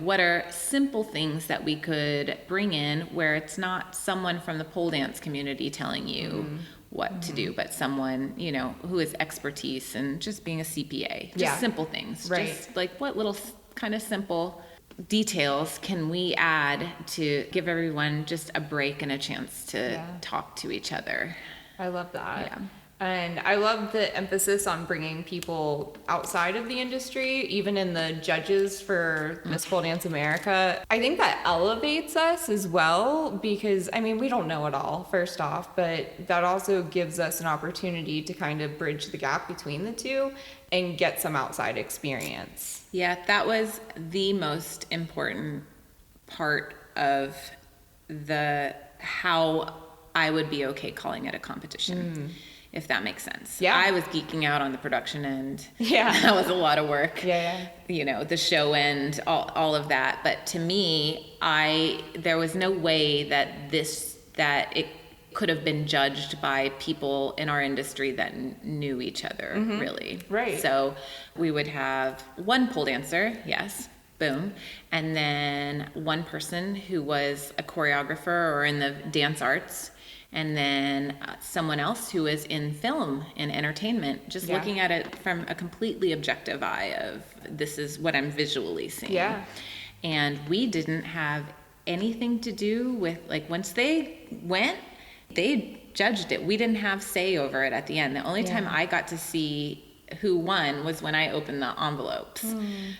what are simple things that we could bring in where it's not someone from the pole dance community telling you what to do, but someone, who has expertise and just being a CPA, just simple things. Right. Just like, what little kind of simple details can we add to give everyone just a break and a chance to talk to each other? I love that. Yeah. And I love the emphasis on bringing people outside of the industry, even in the judges for Miss Pole Dance America. I think that elevates us as well, because, we don't know it all, first off, but that also gives us an opportunity to kind of bridge the gap between the two and get some outside experience. Yeah, that was the most important part of how I would be okay calling it a competition. If that makes sense. Yeah. I was geeking out on the production end. Yeah. That was a lot of work. Yeah. The show end, all of that. But to me, there was no way that it could have been judged by people in our industry that knew each other, really. Right. So we would have one pole dancer, yes, boom, and then one person who was a choreographer or in the dance arts, and then someone else who is in film and entertainment, just looking at it from a completely objective eye of, this is what I'm visually seeing. Yeah. And we didn't have anything to do with, like, once they went, they judged it. We didn't have say over it at the end. The only time I got to see who won was when I opened the envelopes.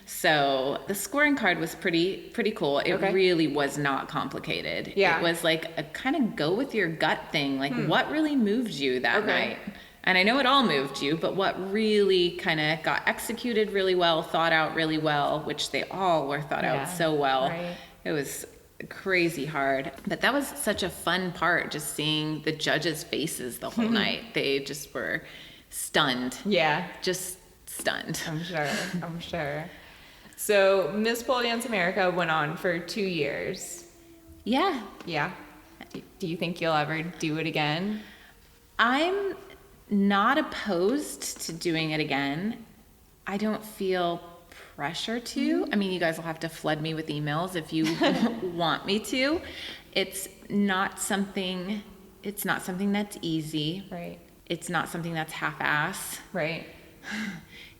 So the scoring card was pretty cool. It really was not complicated. Yeah. It was like a kind of go with your gut thing. Like, what really moved you that night? And I know it all moved you, but what really kind of got executed really well, thought out really well, which they all were thought out so well. Right. It was crazy hard. But that was such a fun part, just seeing the judges' faces the whole night. They just were stunned. Yeah. Just stunned. I'm sure. I'm sure. So Miss Pole Dance America went on for 2 years. Yeah. Yeah. Do you think you'll ever do it again? I'm not opposed to doing it again. I don't feel pressure to. I mean, you guys will have to flood me with emails if you want me to. It's not something that's easy. Right. It's not something that's half-ass. Right.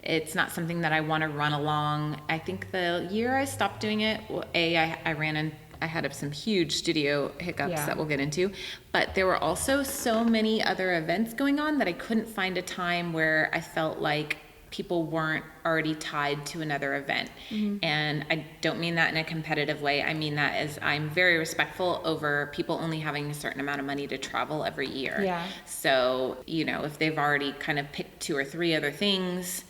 It's not something that I want to run along. I think the year I stopped doing it, well, I had some huge studio hiccups that we'll get into, but there were also so many other events going on that I couldn't find a time where I felt like people weren't already tied to another event. And I don't mean that in a competitive way. I mean that as I'm very respectful over people only having a certain amount of money to travel every year. Yeah. So, if they've already kind of picked 2 or 3 other things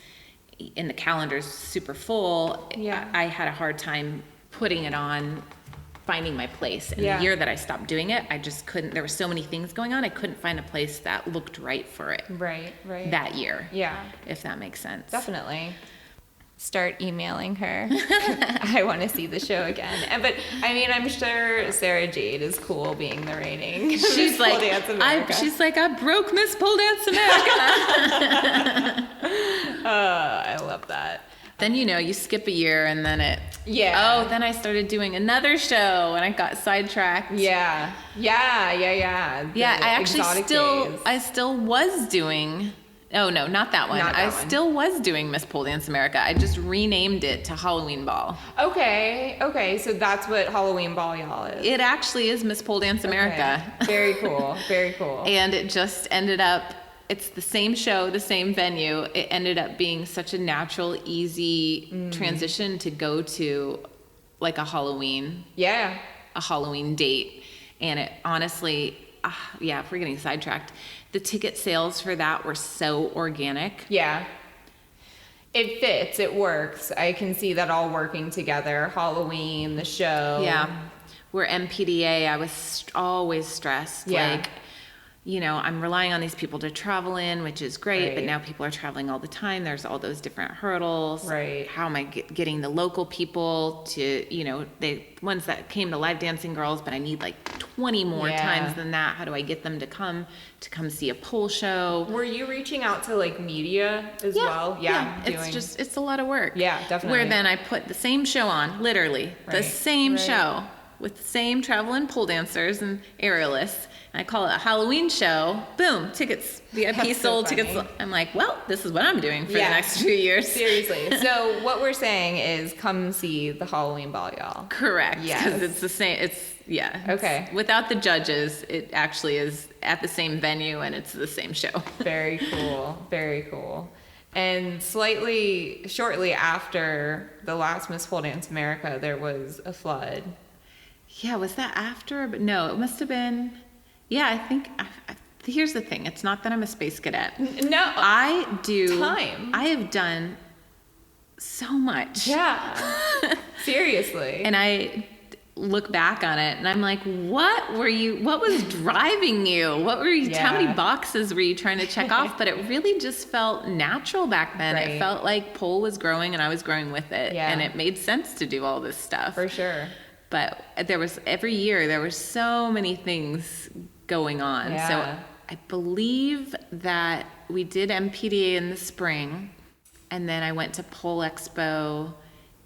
and the calendar's super full, I had a hard time putting it on, finding my place. And the year that I stopped doing it, I just couldn't, there were so many things going on, I couldn't find a place that looked right for it. Right. That year. Yeah. If that makes sense. Definitely. Start emailing her. I want to see the show again. But I mean, I'm sure Sarah Jade is cool being the reigning She's like, I broke Miss Pole Dance America. I love that. Then you skip a year and then then I started doing another show and I got sidetracked. Yeah, I still was doing. Oh no, not that one. I still was doing Miss Pole Dance America. I just renamed it to Halloween Ball. Okay, so that's what Halloween Ball y'all is. It actually is Miss Pole Dance America. Very cool. And it just ended up. It's the same show, the same venue. It ended up being such a natural, easy transition to go to like a Halloween date. And it honestly, if we're getting sidetracked, the ticket sales for that were so organic. Yeah. It fits, it works. I can see that all working together. Halloween, the show. Yeah. Where MPDA, I was always stressed. Yeah. Like, I'm relying on these people to travel in, which is great, but now people are traveling all the time. There's all those different hurdles. Right. How am I getting the local people to, the ones that came to Live Dancing Girls, but I need like 20 more times than that. How do I get them to come see a pole show? Were you reaching out to like media as well? Yeah. It's a lot of work. Yeah, definitely. Where then I put the same show on, literally, the same show with the same traveling pole dancers and aerialists. I call it a Halloween show. Boom, tickets, VIP sold, tickets. I'm like, well, this is what I'm doing for the next 2 years. Seriously. So what we're saying is come see the Halloween Ball, y'all. Correct. Yes. Because it's the same, Okay. Without the judges, it actually is at the same venue and it's the same show. Very cool. And shortly after the last Miss Pole Dance America, there was a flood. Yeah, was that after? But no, it must have been... Yeah, I think, here's the thing. It's not that I'm a space cadet. No. I have done so much. Yeah. Seriously. And I look back on it and I'm like, what was driving you? How many boxes were you trying to check off? But it really just felt natural back then. Right. It felt like pole was growing and I was growing with it. Yeah. And it made sense to do all this stuff. For sure. But every year there were so many things going on. Yeah. So I believe that we did MPDA in the spring, and then I went to Pole Expo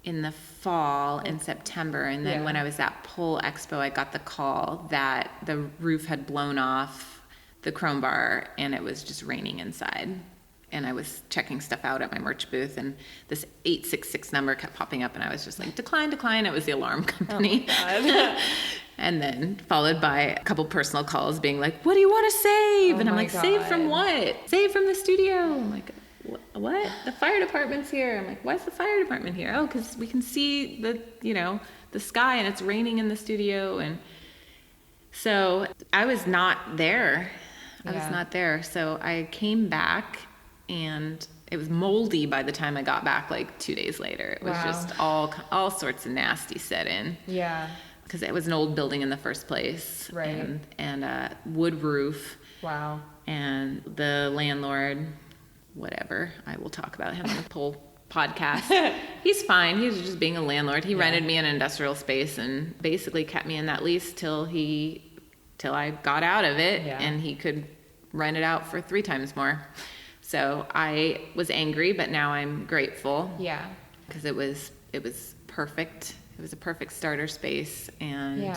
in the fall in September. And then when I was at Pole Expo, I got the call that the roof had blown off the chrome bar and it was just raining inside. And I was checking stuff out at my merch booth, and this 866 number kept popping up, and I was just like, decline. It was the alarm company. Oh my God. And then followed by a couple personal calls being like, what do you want to save? And I'm like, save from what? Save from the studio. I'm like, what? The fire department's here. I'm like, why is the fire department here? Oh, because we can see the sky and it's raining in the studio. And so I was not there. So I came back and it was moldy by the time I got back, like 2 days later. It was just all sorts of nasty set in. Yeah. Because it was an old building in the first place. Right. And a wood roof. Wow. And the landlord whatever. I will talk about him on the whole podcast. He's fine. He's just being a landlord. He rented me an industrial space and basically kept me in that lease till I got out of it, and he could rent it out for 3 times more. So I was angry, but now I'm grateful. Yeah. Because it was perfect. It was a perfect starter space, and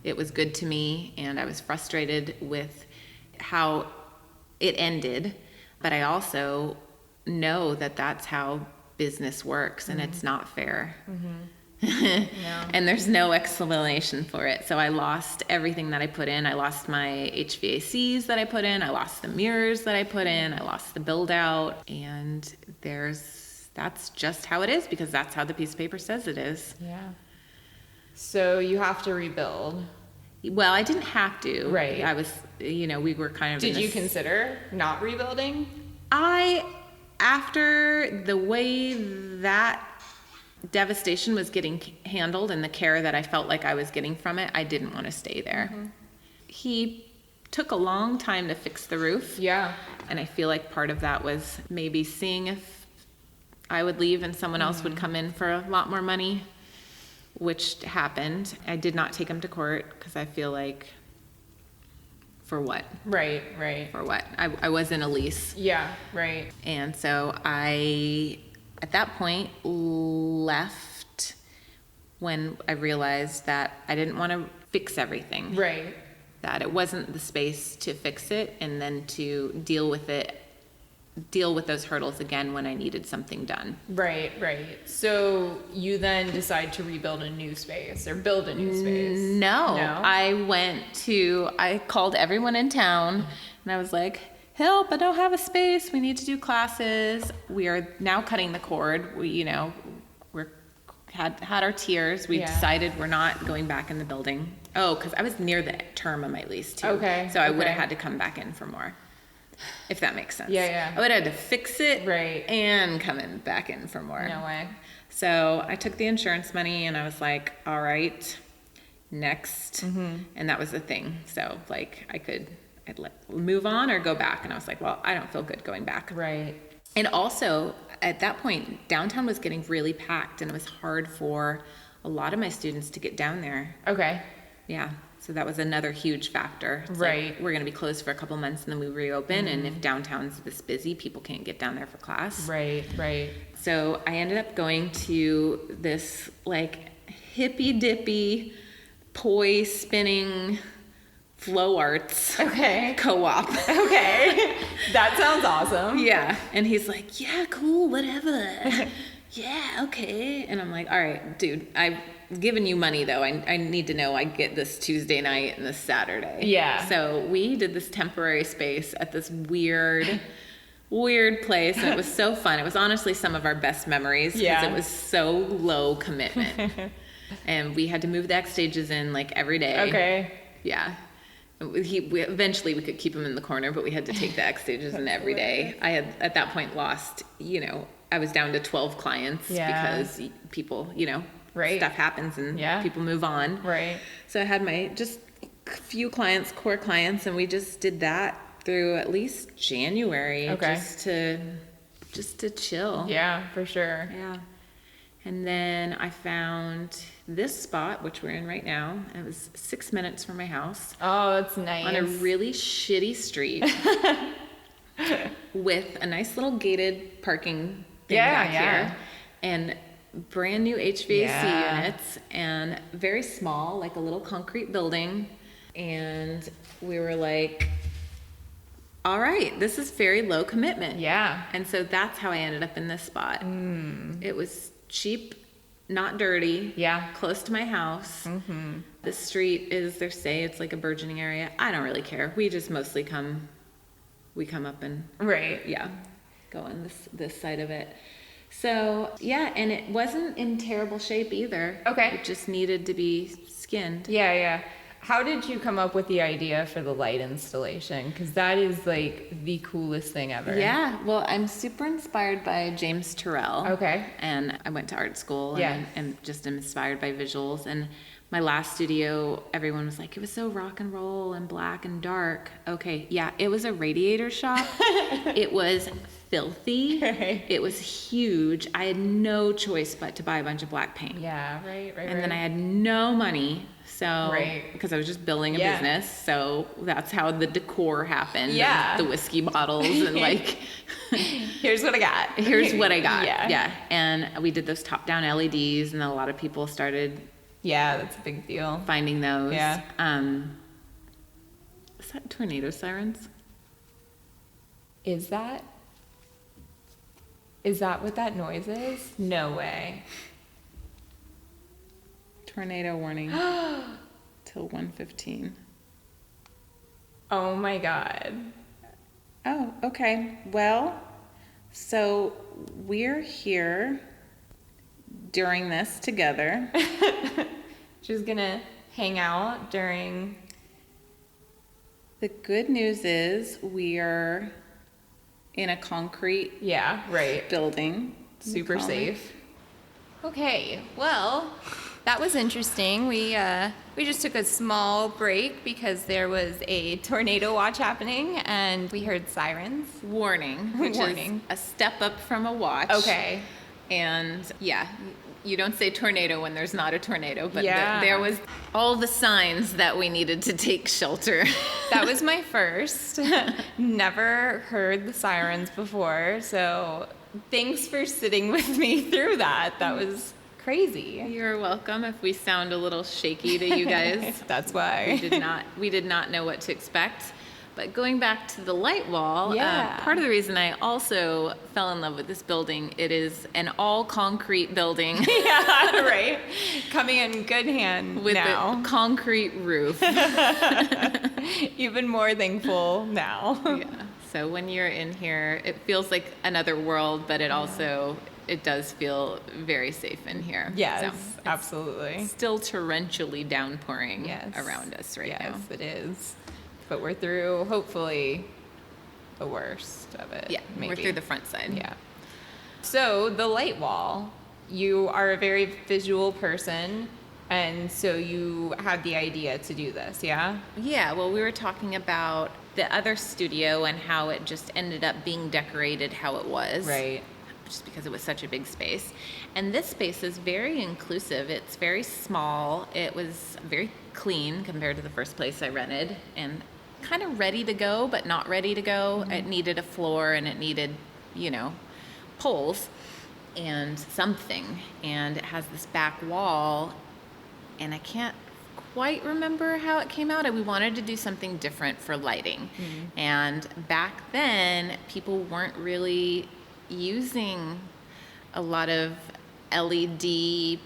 it was good to me, and I was frustrated with how it ended, but I also know that that's how business works, and it's not fair. And there's no explanation for it. So I lost everything that I put in. I lost my HVACs that I put in. I lost the mirrors that I put in. I lost the build out, and that's just how it is, because that's how the piece of paper says it is. Yeah. So you have to rebuild. Well, I didn't have to. Right. I was, we were kind of. Did you consider not rebuilding? After the way that devastation was getting handled and the care that I felt like I was getting from it, I didn't want to stay there. He took a long time to fix the roof. Yeah. And I feel like part of that was maybe seeing if I would leave and someone else would come in for a lot more money, which happened. I did not take him to court because I feel like, for what? Right. For what? I was in a lease. Yeah, right. And so I, at that point, left when I realized that I didn't want to fix everything. Right. That it wasn't the space to fix it, and then to deal with those hurdles again when I needed something done. Right. So you then decide to rebuild a new space or build a new space? No. I called everyone in town and I was like, help, I don't have a space. We need to do classes. We are now cutting the cord. We, had our tiers. We decided we're not going back in the building. Oh, because I was near the term of my lease too. Okay. So I would have had to come back in for more. If that makes sense. Yeah. I would have had to fix it right, and come back in for more. No way. So I took the insurance money and I was like, all right, next. And that was the thing. So like I'd move on or go back. And I was like, well, I don't feel good going back. Right. And also at that point, downtown was getting really packed and it was hard for a lot of my students to get down there. Okay. Yeah. So that was another huge factor. It's right. Like, we're going to be closed for a couple months and then we reopen. And if downtown's this busy, people can't get down there for class. Right. So I ended up going to this like hippy dippy poi spinning flow arts co-op. Okay. That sounds awesome. Yeah. And he's like, yeah, cool, whatever. Yeah, okay. And I'm like, all right, dude, I've given you money though. I need to know I get this Tuesday night and this Saturday. Yeah. So we did this temporary space at this weird place. And it was so fun. It was honestly some of our best memories because it was so low commitment. And we had to move the X stages in like every day. Okay. Yeah. Eventually we could keep them in the corner, but we had to take the X stages in every day. I had at that point lost, I was down to 12 clients because people, stuff happens and people move on. Right. So I had my just few clients, core clients, and we just did that through at least January just to chill. Yeah, for sure. Yeah. And then I found this spot, which we're in right now. It was 6 minutes from my house. Oh, that's nice. On a really shitty street with a nice little gated parking thing back here. And brand new HVAC units and very small, like a little concrete building. And we were like, all right, this is very low commitment. Yeah. And so that's how I ended up in this spot. It was cheap, not dirty. Yeah. Close to my house. The street is, they say it's like a burgeoning area. I don't really care. We just mostly come up and go on this side of it. So yeah, and it wasn't in terrible shape either. Okay. It just needed to be skinned. Yeah. How did you come up with the idea for the light installation? Because that is like the coolest thing ever. Yeah, well, I'm super inspired by James Turrell. Okay. And I went to art school and just am inspired by visuals. And my last studio, everyone was like, it was so rock and roll and black and dark. Okay, yeah, it was a radiator shop. It was filthy. Right. It was huge. I had no choice but to buy a bunch of black paint. Yeah, right. And then I had no money, so Right. because I was just building a Yeah. business, so that's how the decor happened. Yeah. The whiskey bottles and like, Here's what I got. here's what I got. Yeah. Yeah. And we did those top-down LEDs, and then a lot of people started Yeah, that's a big deal. finding those. Yeah. Is that tornado sirens? Is that what that noise is? No way. Tornado warning till 1:15. Oh my God. Oh, okay. Well, so we're here during this together. She's gonna hang out during. The good news is we are in a concrete Yeah, right. building. Super Call me. safe. Okay, well, that was interesting. We just took a small break because there was a tornado watch happening and we heard sirens. Warning, which Warning. is a step up from a watch. Okay. And yeah, you don't say tornado when there's not a tornado, but Yeah. there was all the signs that we needed to take shelter. That was my first. Never heard the sirens before, so thanks for sitting with me through that. That was crazy. You're welcome. If we sound a little shaky to you guys, That's why. we did not know what to expect. But going back to the light wall, Yeah. part of the reason I also fell in love with this building, it is an all concrete building Yeah, right. Coming in good hand with now. a concrete roof. Even more thankful now. Yeah. So when you're in here, it feels like another world, but it does feel very safe in here. Yes, So it's absolutely. still torrentially downpouring Yes. around us right Yes, now. it is. But we're through, hopefully, the worst of it. Yeah, maybe. we're through the front side. Yeah. So the light wall, you are a very visual person, and so you had the idea to do this, yeah? Yeah, well, we were talking about the other studio and how it just ended up being decorated how it was. Right. Just because it was such a big space. And this space is very inclusive. It's very small. It was very clean compared to the first place I rented, and kind of ready to go, but not ready to go. It needed a floor and it needed, poles and something. And it has this back wall, and I can't quite remember how it came out. We wanted to do something different for lighting. And back then, people weren't really using a lot of LED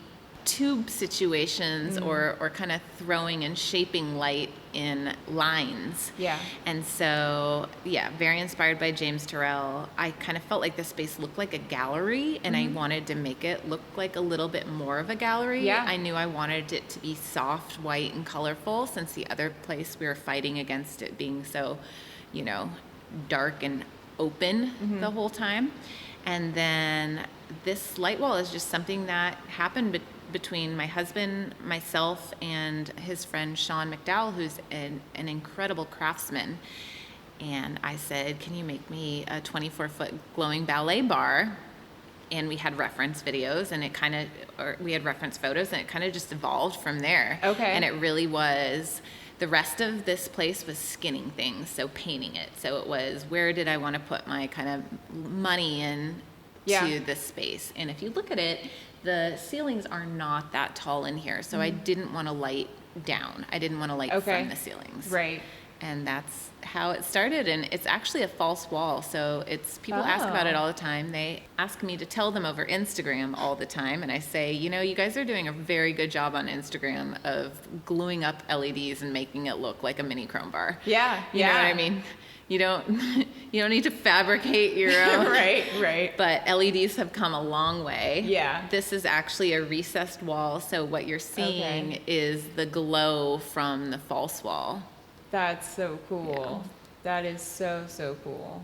tube situations or kind of throwing and shaping light in lines. Yeah. And so, yeah, very inspired by James Turrell. I kind of felt like this space looked like a gallery, and I wanted to make it look like a little bit more of a gallery. Yeah. I knew I wanted it to be soft, white, and colorful, since the other place we were fighting against it being so, dark and open the whole time. And then this light wall is just something that happened between my husband, myself, and his friend Sean McDowell, who's an incredible craftsman. And I said, can you make me a 24-foot glowing ballet bar? And we had reference videos, and we had reference photos, and it kind of just evolved from there. Okay. And it really was, the rest of this place was skinning things, so painting it. So it was, where did I want to put my kind of money in to this space? And if you look at it, the ceilings are not that tall in here, so I didn't want to light down. I didn't want to light from the ceilings. Right. And that's how it started. And it's actually a false wall. So people ask about it all the time. They ask me to tell them over Instagram all the time. And I say, you guys are doing a very good job on Instagram of gluing up LEDs and making it look like a mini Chrome bar. Yeah. You know what I mean? You don't need to fabricate your own. Right. But LEDs have come a long way. Yeah. This is actually a recessed wall. So what you're seeing is the glow from the false wall. That's so cool. That is so, so cool.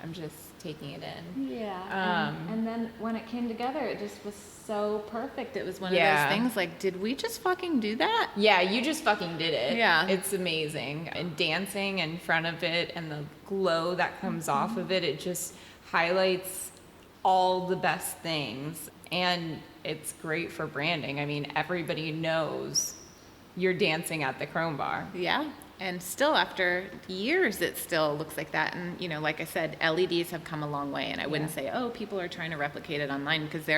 I'm just taking it in. Yeah. And then when it came together, it just was so perfect. It was one of Yeah. those things like, did we just fucking do that? Yeah, you just fucking did it. Yeah. It's amazing. And dancing in front of it and the glow that comes off of it just highlights all the best things. And it's great for branding. I mean, everybody knows you're dancing at the Chrome Bar. Yeah. And still, after years, it still looks like that. And, you know, like I said, LEDs have come a long way. And I wouldn't say, oh, people are trying to replicate it online, because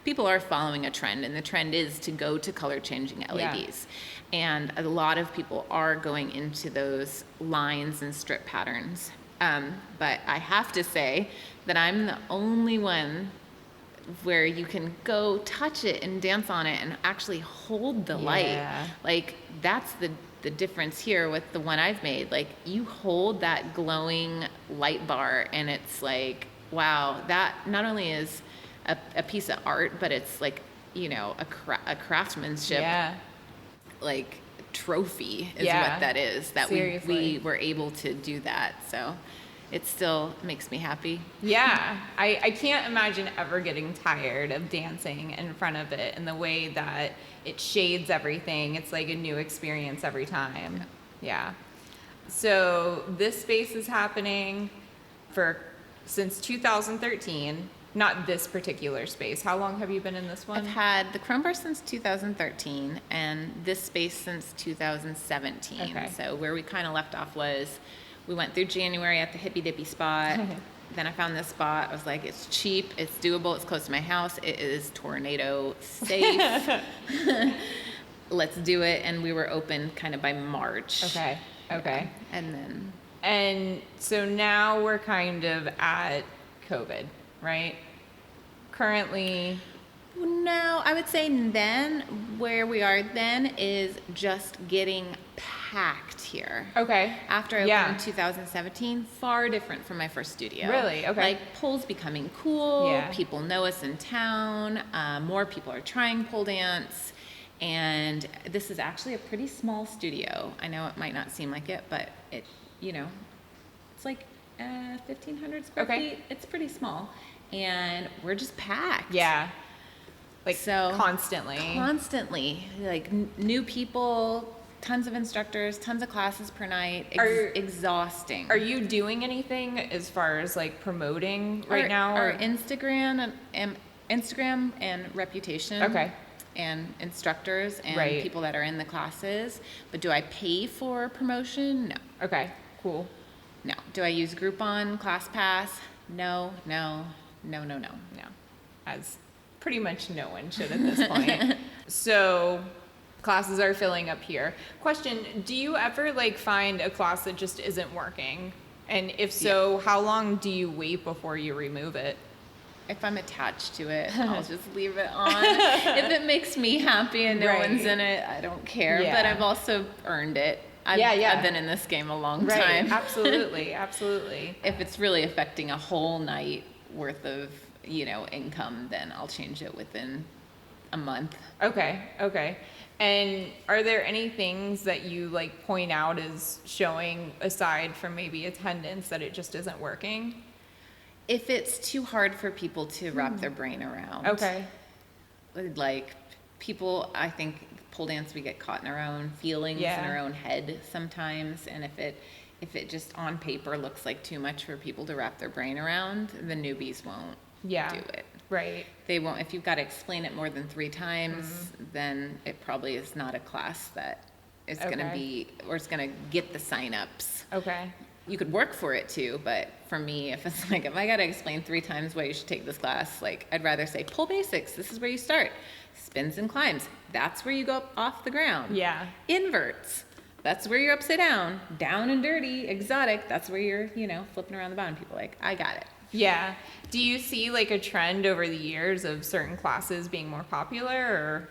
people are following a trend. And the trend is to go to color changing LEDs. Yeah. And a lot of people are going into those lines and strip patterns. But I have to say that I'm the only one where you can go touch it and dance on it and actually hold the light. Like, that's the difference here with the one I've made. Like, you hold that glowing light bar and it's like, wow, that not only is a piece of art, but it's like, you know, a craftsmanship like trophy is what that is, that we were able to do that. So it still makes me happy. Yeah. I can't imagine ever getting tired of dancing in front of it, and the way that it shades everything. It's like a new experience every time. Yeah. So this space is happening since 2013. Not this particular space. How long have you been in this one? I've had the Chrome Bar since 2013 and this space since 2017. Okay. So where we kind of left off was, we went through January at the Hippy Dippy spot. Then I found this spot. I was like, it's cheap, it's doable, it's close to my house, it is tornado safe. Let's do it. And we were open kind of by March. Okay. Yeah. And so now we're kind of at COVID, right? Currently. No, I would say then where we are then is just getting packed here. Okay. After I opened in 2017, far different from my first studio. Really? Okay. Like, pole's becoming cool. Yeah. People know us in town. More people are trying pole dance. And this is actually a pretty small studio. I know it might not seem like it, but it, you know, it's like 1,500 square feet. It's pretty small. And we're just packed. Yeah. Like, so constantly, like new people, tons of instructors, tons of classes per night. Exhausting. Are you doing anything as far as like promoting right now? Our Instagram and reputation. Okay. And instructors and people that are in the classes. But do I pay for promotion? No. Okay. Cool. No. Do I use Groupon, ClassPass? No. As pretty much no one should at this point. So classes are filling up here. Question, do you ever like find a class that just isn't working? And if so, how long do you wait before you remove it? If I'm attached to it, I'll just leave it on. If it makes me happy and no one's in it, I don't care. Yeah. But I've also earned it. I've been in this game a long time. Absolutely. If it's really affecting a whole night worth of, you know, income, then I'll change it within a month. Okay. And are there any things that you like point out as showing, aside from maybe attendance, that it just isn't working? If it's too hard for people to wrap their brain around. Okay. Like, people, I think pole dance, we get caught in our own feelings in our own head sometimes. And if it just on paper looks like too much for people to wrap their brain around, the newbies won't do it. Right. They won't. If you've got to explain it more than 3 times, then it probably is not a class that is going to be, or it's going to get the signups. Okay. You could work for it too, but for me, if it's like, if I got to explain 3 times why you should take this class, like, I'd rather say pole basics. This is where you start. Spins and climbs. That's where you go up off the ground. Yeah. Inverts. That's where you're upside down. Down and dirty. Exotic. That's where you're, you know, flipping around the bottom. People are like, I got it. Yeah. Do you see like a trend over the years of certain classes being more popular, or?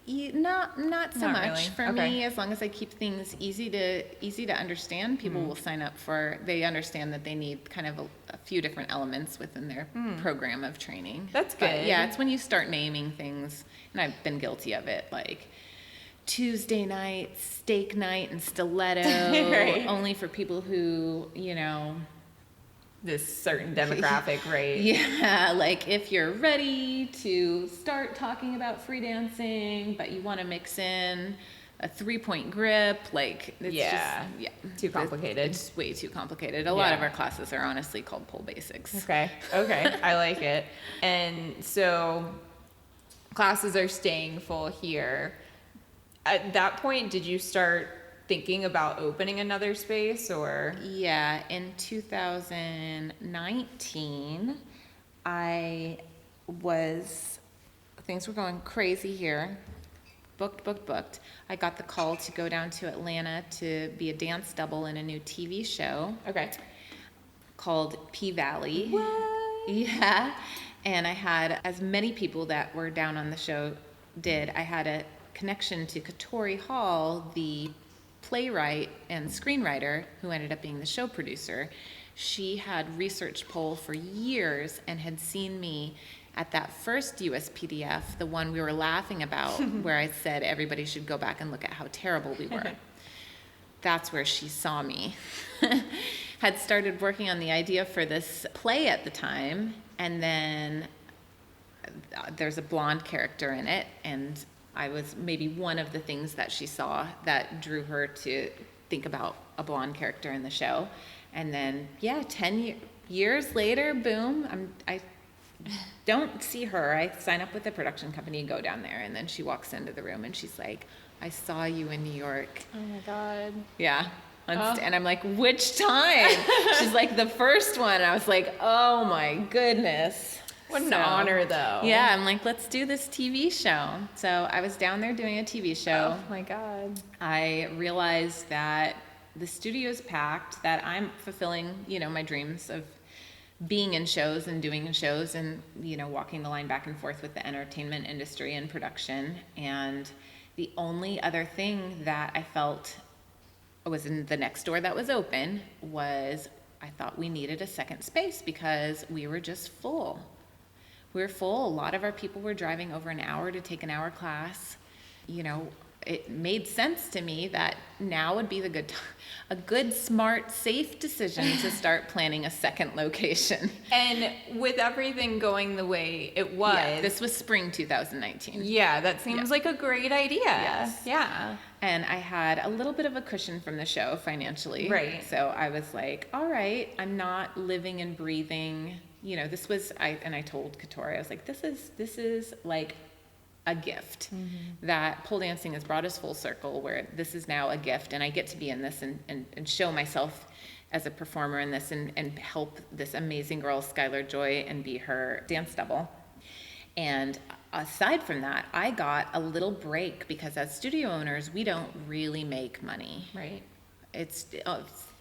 Not so much really. For me. As long as I keep things easy to understand, people will sign up for. They understand that they need kind of a few different elements within their program of training. That's good. But yeah, it's when you start naming things, and I've been guilty of it, like Tuesday night, steak night, and stiletto, only for people who, you know, this certain demographic, right? Yeah, like if you're ready to start talking about free dancing, but you want to mix in a 3-point grip, like it's too complicated. It's way too complicated. A lot of our classes are honestly called pole basics. Okay, I like it. And so classes are staying full here. At that point, did you start thinking about opening another space, or? Yeah, in 2019, things were going crazy here. Booked. I got the call to go down to Atlanta to be a dance double in a new TV show. Okay. Called P-Valley. What? Yeah. And I had, as many people that were down on the show did, I had a connection to Katori Hall, the playwright and screenwriter who ended up being the show producer. She had researched pole for years and had seen me at that first USPDF, the one we were laughing about, where I said everybody should go back and look at how terrible we were. That's where she saw me. Had started working on the idea for this play at the time, and then there's a blonde character in it, and I was maybe one of the things that she saw that drew her to think about a blonde character in the show. And then, 10 years later, boom, I don't see her. I sign up with the production company and go down there, and then she walks into the room and she's like, I saw you in New York. Oh my God. Yeah. And I'm like, which time? She's like, the first one. And I was like, oh my goodness. What an honor, though. Yeah, I'm like, let's do this TV show. So I was down there doing a TV show. Oh my God. I realized that the studio's packed, that I'm fulfilling, my dreams of being in shows and doing shows and, walking the line back and forth with the entertainment industry and production. And the only other thing that I felt was in the next door that was open was I thought we needed a second space because we were just full. We were full. A lot of our people were driving over an hour to take an hour class. It made sense to me that now would be a good, smart, safe decision to start planning a second location. And with everything going the way it was. Yeah, this was spring 2019. Yeah, that seems like a great idea. Yes. Yeah. And I had a little bit of a cushion from the show financially. Right. So I was like, all right, I'm not living and breathing. This was, I told Katori, I was like, this is like a gift that pole dancing has brought us full circle, where this is now a gift and I get to be in this and show myself as a performer in this and help this amazing girl, Skylar Joy, and be her dance double. And aside from that, I got a little break because as studio owners, we don't really make money. Right. It's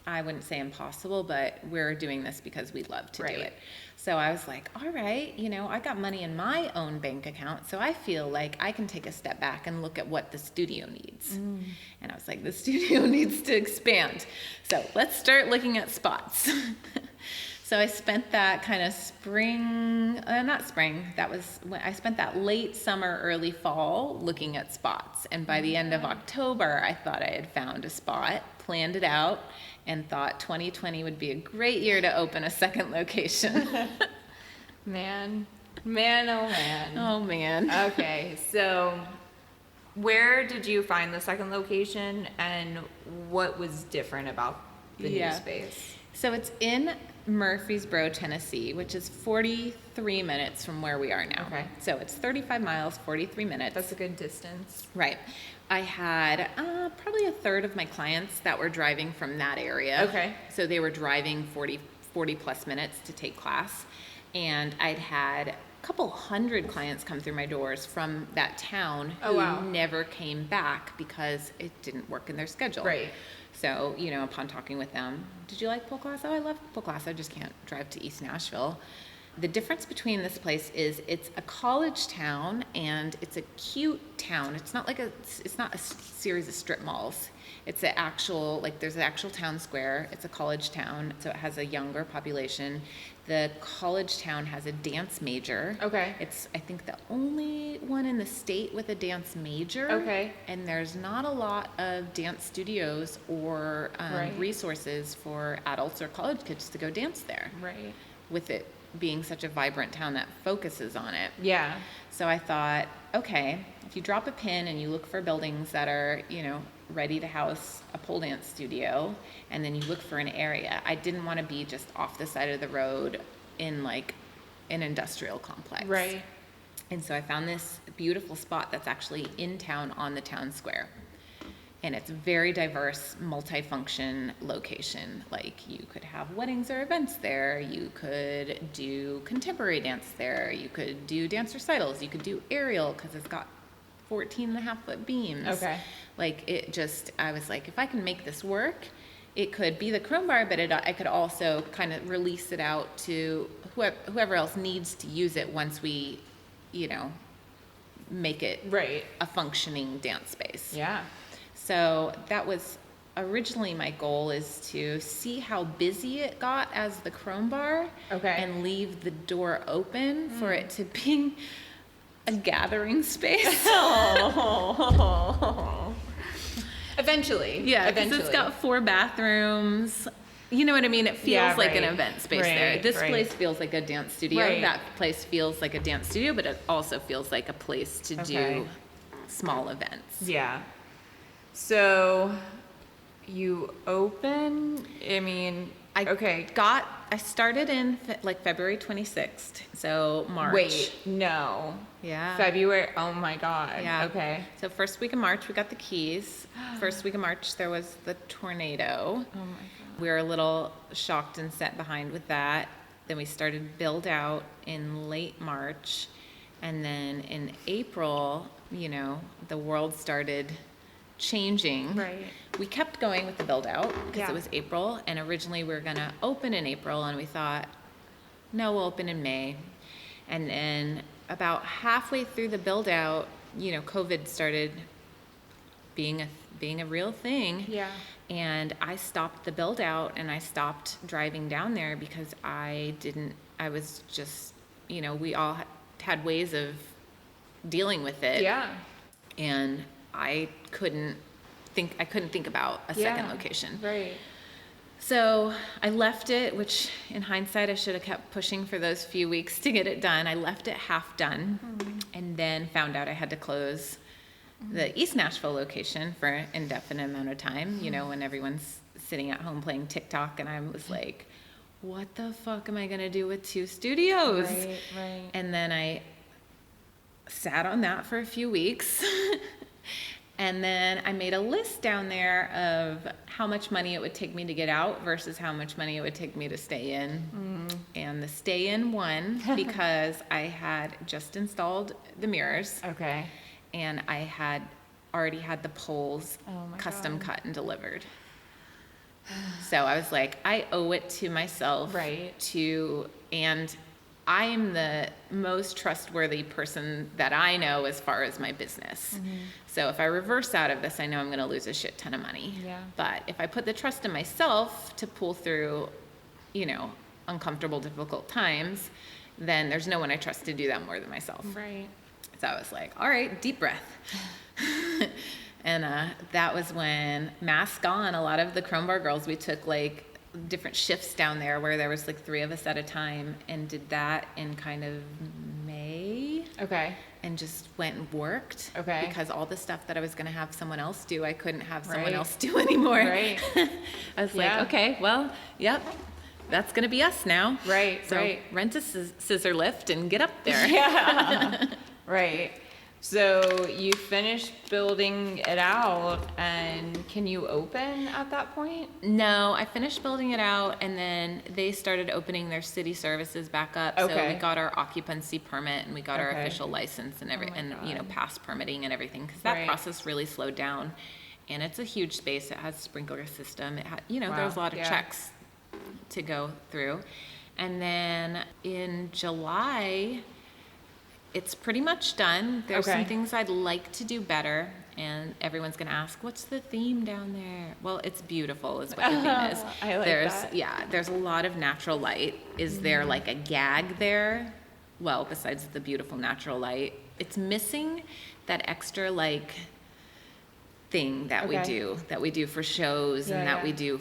I wouldn't say impossible, but we're doing this because we love to do Right. it. So I was like, all right, I got money in my own bank account, so I feel like I can take a step back and look at what the studio needs. And I was like, the studio needs to expand. So let's start looking at spots. So I spent that kind of I spent that late summer, early fall looking at spots. And by the end of October, I thought I had found a spot, planned it out, and thought 2020 would be a great year to open a second location. Man, oh man. Oh man. Okay, so where did you find the second location and what was different about the new space? So it's in Murfreesboro, Tennessee, which is 43 minutes from where we are now. Okay. So it's 35 miles, 43 minutes. That's a good distance. Right. I had probably a third of my clients that were driving from that area. Okay. So they were driving 40 plus minutes to take class. And I'd had a couple hundred clients come through my doors from that town who never came back because it didn't work in their schedule. Right. So, upon talking with them, did you like pole class? Oh, I love pole class. I just can't drive to East Nashville. The difference between this place is it's a college town and it's a cute town. It's not a series of strip malls. It's an actual, like there's an actual town square. It's a college town, so it has a younger population. The college town has a dance major. Okay. It's, I think, the only one in the state with a dance major. Okay. And there's not a lot of dance studios or resources for adults or college kids to go dance there. Right. With it being such a vibrant town that focuses on it. Yeah. So I thought, okay, if you drop a pin and you look for buildings that are, ready to house a pole dance studio, and then you look for an area, I didn't want to be just off the side of the road in like an industrial complex. Right. And so I found this beautiful spot that's actually in town on the town square. And it's a very diverse, multifunction location. Like you could have weddings or events there. You could do contemporary dance there. You could do dance recitals. You could do aerial because it's got 14.5-foot beams. Okay. Like I was like, if I can make this work, it could be the Chrome Bar, but I could also kind of release it out to whoever else needs to use it once we, make it a functioning dance space. Yeah. So that was originally my goal, is to see how busy it got as the Chrome Bar, and leave the door open for it to be a gathering space. Eventually. Yeah, because it's got 4 bathrooms. You know what I mean? It feels like an event space there. This place feels like a dance studio. That place feels like a dance studio, but it also feels like a place to do small events. Yeah. So you open, I started in February 26th, so March. Wait, no. Yeah. February, oh my God. Yeah. Okay. So first week of March, we got the keys. First week of March, there was the tornado. Oh my God. We were a little shocked and set behind with that. Then we started build out in late March. And then in April, the world started changing. Right. We kept going with the build out because it was April, and originally we were going to open in April, and we thought, no, we'll open in May. And then about halfway through the build out, COVID started being a real thing. Yeah. And I stopped the build out, and I stopped driving down there because I was just, we all had ways of dealing with it. Yeah. And I couldn't think about a second location. Right. So I left it, which in hindsight I should have kept pushing for those few weeks to get it done. I left it half done, and then found out I had to close the East Nashville location for an indefinite amount of time, when everyone's sitting at home playing TikTok, and I was like, what the fuck am I going to do with 2 studios? Right. And then I sat on that for a few weeks. And then I made a list down there of how much money it would take me to get out versus how much money it would take me to stay in. And the stay in won because I had just installed the mirrors. Okay. And I had already had the poles custom cut and delivered. So I was like, I owe it to myself and I'm the most trustworthy person that I know as far as my business. So if I reverse out of this, I know I'm going to lose a shit ton of money. Yeah. But if I put the trust in myself to pull through, uncomfortable, difficult times, then there's no one I trust to do that more than myself. Right. So I was like, all right, deep breath. And that was when mask on, a lot of the Chrome Bar girls, we took different shifts down there where there was 3 of us at a time, and did that in kind of May. Okay. And just went and worked. Okay. Because all the stuff that I was going to have someone else do, I couldn't have someone else do anymore. Right. I was like, okay, well, yep, that's going to be us now. Right. So rent a scissor lift and get up there. Yeah. Right. So you finished building it out, and can you open at that point? No, I finished building it out, and then they started opening their city services back up. Okay. So we got our occupancy permit, and we got our official license and past permitting and everything, because that process really slowed down. And it's a huge space. It has a sprinkler system. It had, there was a lot of checks to go through. And then in July, it's pretty much done. There's some things I'd like to do better. And everyone's going to ask, what's the theme down there? Well, it's beautiful is what the theme is. I like that. Yeah, there's a lot of natural light. Is there like a gag there? Well, besides the beautiful natural light, it's missing that extra like thing that we do for shows and that we do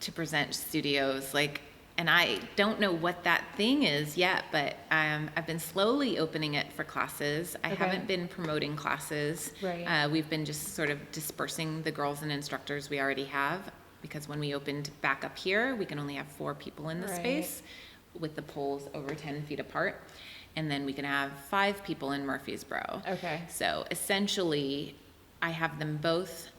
to present studios. Like, and I don't know what that thing is yet, but I've been slowly opening it for classes. I haven't been promoting classes. Right. We've been just sort of dispersing the girls and instructors we already have, because when we opened back up here, we can only have 4 people in the space with the poles over 10 feet apart. And then we can have 5 people in Murfreesboro. Okay. So essentially, I have them both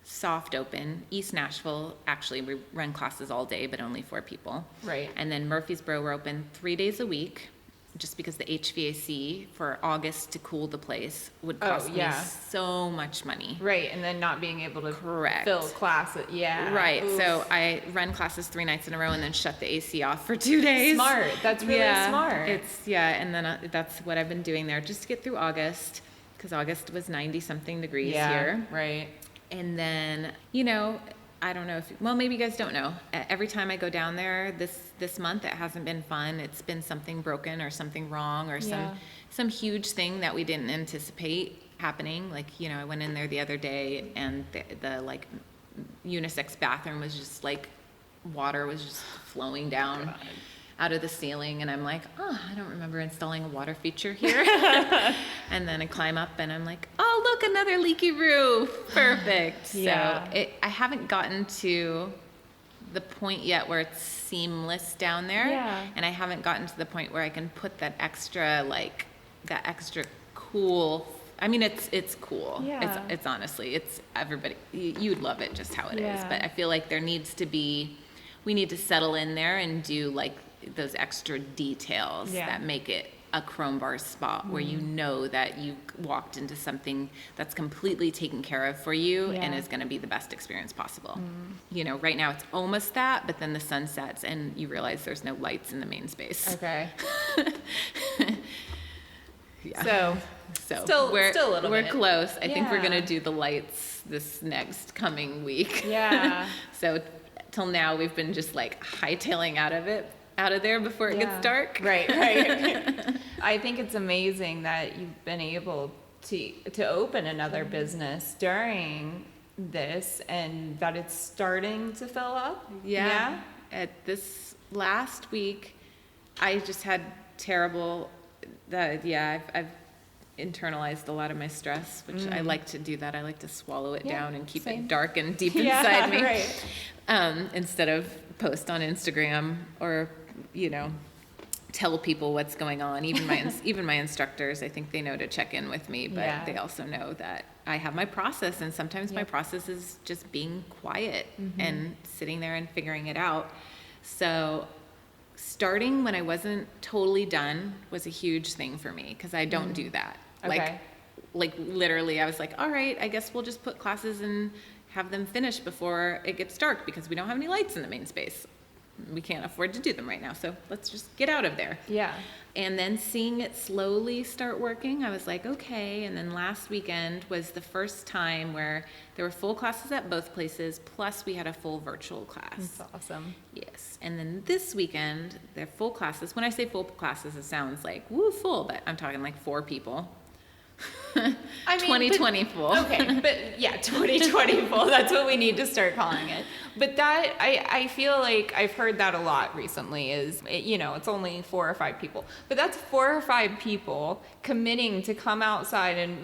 soft open. East Nashville, actually, we run classes all day, but only 4 people. Right. And then Murfreesboro, we're open 3 days a week, just because the HVAC for August to cool the place would cost me so much money. Right, and then not being able to Correct. fill class. Right. Oof. So I run classes 3 nights in a row and then shut the AC off for 2 days. Smart. That's really smart. And then that's what I've been doing there just to get through August, because August was 90-something degrees here. Right. And then, you know, I don't know if, well, maybe you guys don't know. Every time I go down there this month, it hasn't been fun. It's been something broken or something wrong or some huge thing that we didn't anticipate happening. Like, you know, I went in there the other day and the like unisex bathroom was just like, water was just flowing down out of the ceiling, and I'm like, oh, I don't remember installing a water feature here. And then I climb up and I'm like, oh, look, another leaky roof. Perfect. So I haven't gotten to the point yet where it's seamless down there. Yeah. And I haven't gotten to the point where I can put that extra cool. I mean, it's cool. Yeah. It's honestly, it's everybody, you'd love it just how it is. But I feel like we need to settle in there and do like those extra details that make it a chrome bar spot where you know that you walked into something that's completely taken care of for you and is going to be the best experience possible. You know, right now it's almost that, but then the sun sets and you realize there's no lights in the main space. Okay. So still a little bit. We're close. I think we're going to do the lights this next coming week. Yeah. So till now we've been just like hightailing out of there before it gets dark. Right. I think it's amazing that you've been able to open another business during this and that it's starting to fill up. Yeah. At this last week, I just had terrible, I've internalized a lot of my stress, which I like to do that. I like to swallow it down and keep it dark and deep inside me. Right. Instead of post on Instagram or, you know, tell people what's going on. Even my instructors, I think they know to check in with me, but they also know that I have my process, and sometimes my process is just being quiet and sitting there and figuring it out. So starting when I wasn't totally done was a huge thing for me, because I don't do that. Okay. Like literally I was like, all right, I guess we'll just put classes and have them finish before it gets dark, because we don't have any lights in the main space. We can't afford to do them right now, so let's just get out of there. Yeah. And then seeing it slowly start working, I was like, okay. And then last weekend was the first time where there were full classes at both places, plus we had a full virtual class. That's awesome. Yes. And then this weekend, they're full classes. When I say full classes, it sounds like, woo, full, but I'm talking like 4 people. I mean, 2020 full. Okay, but yeah, 2020 full. That's what we need to start calling it. But that, I feel like I've heard that a lot recently is, you know, it's only 4 or 5 people. But that's 4 or 5 people committing to come outside and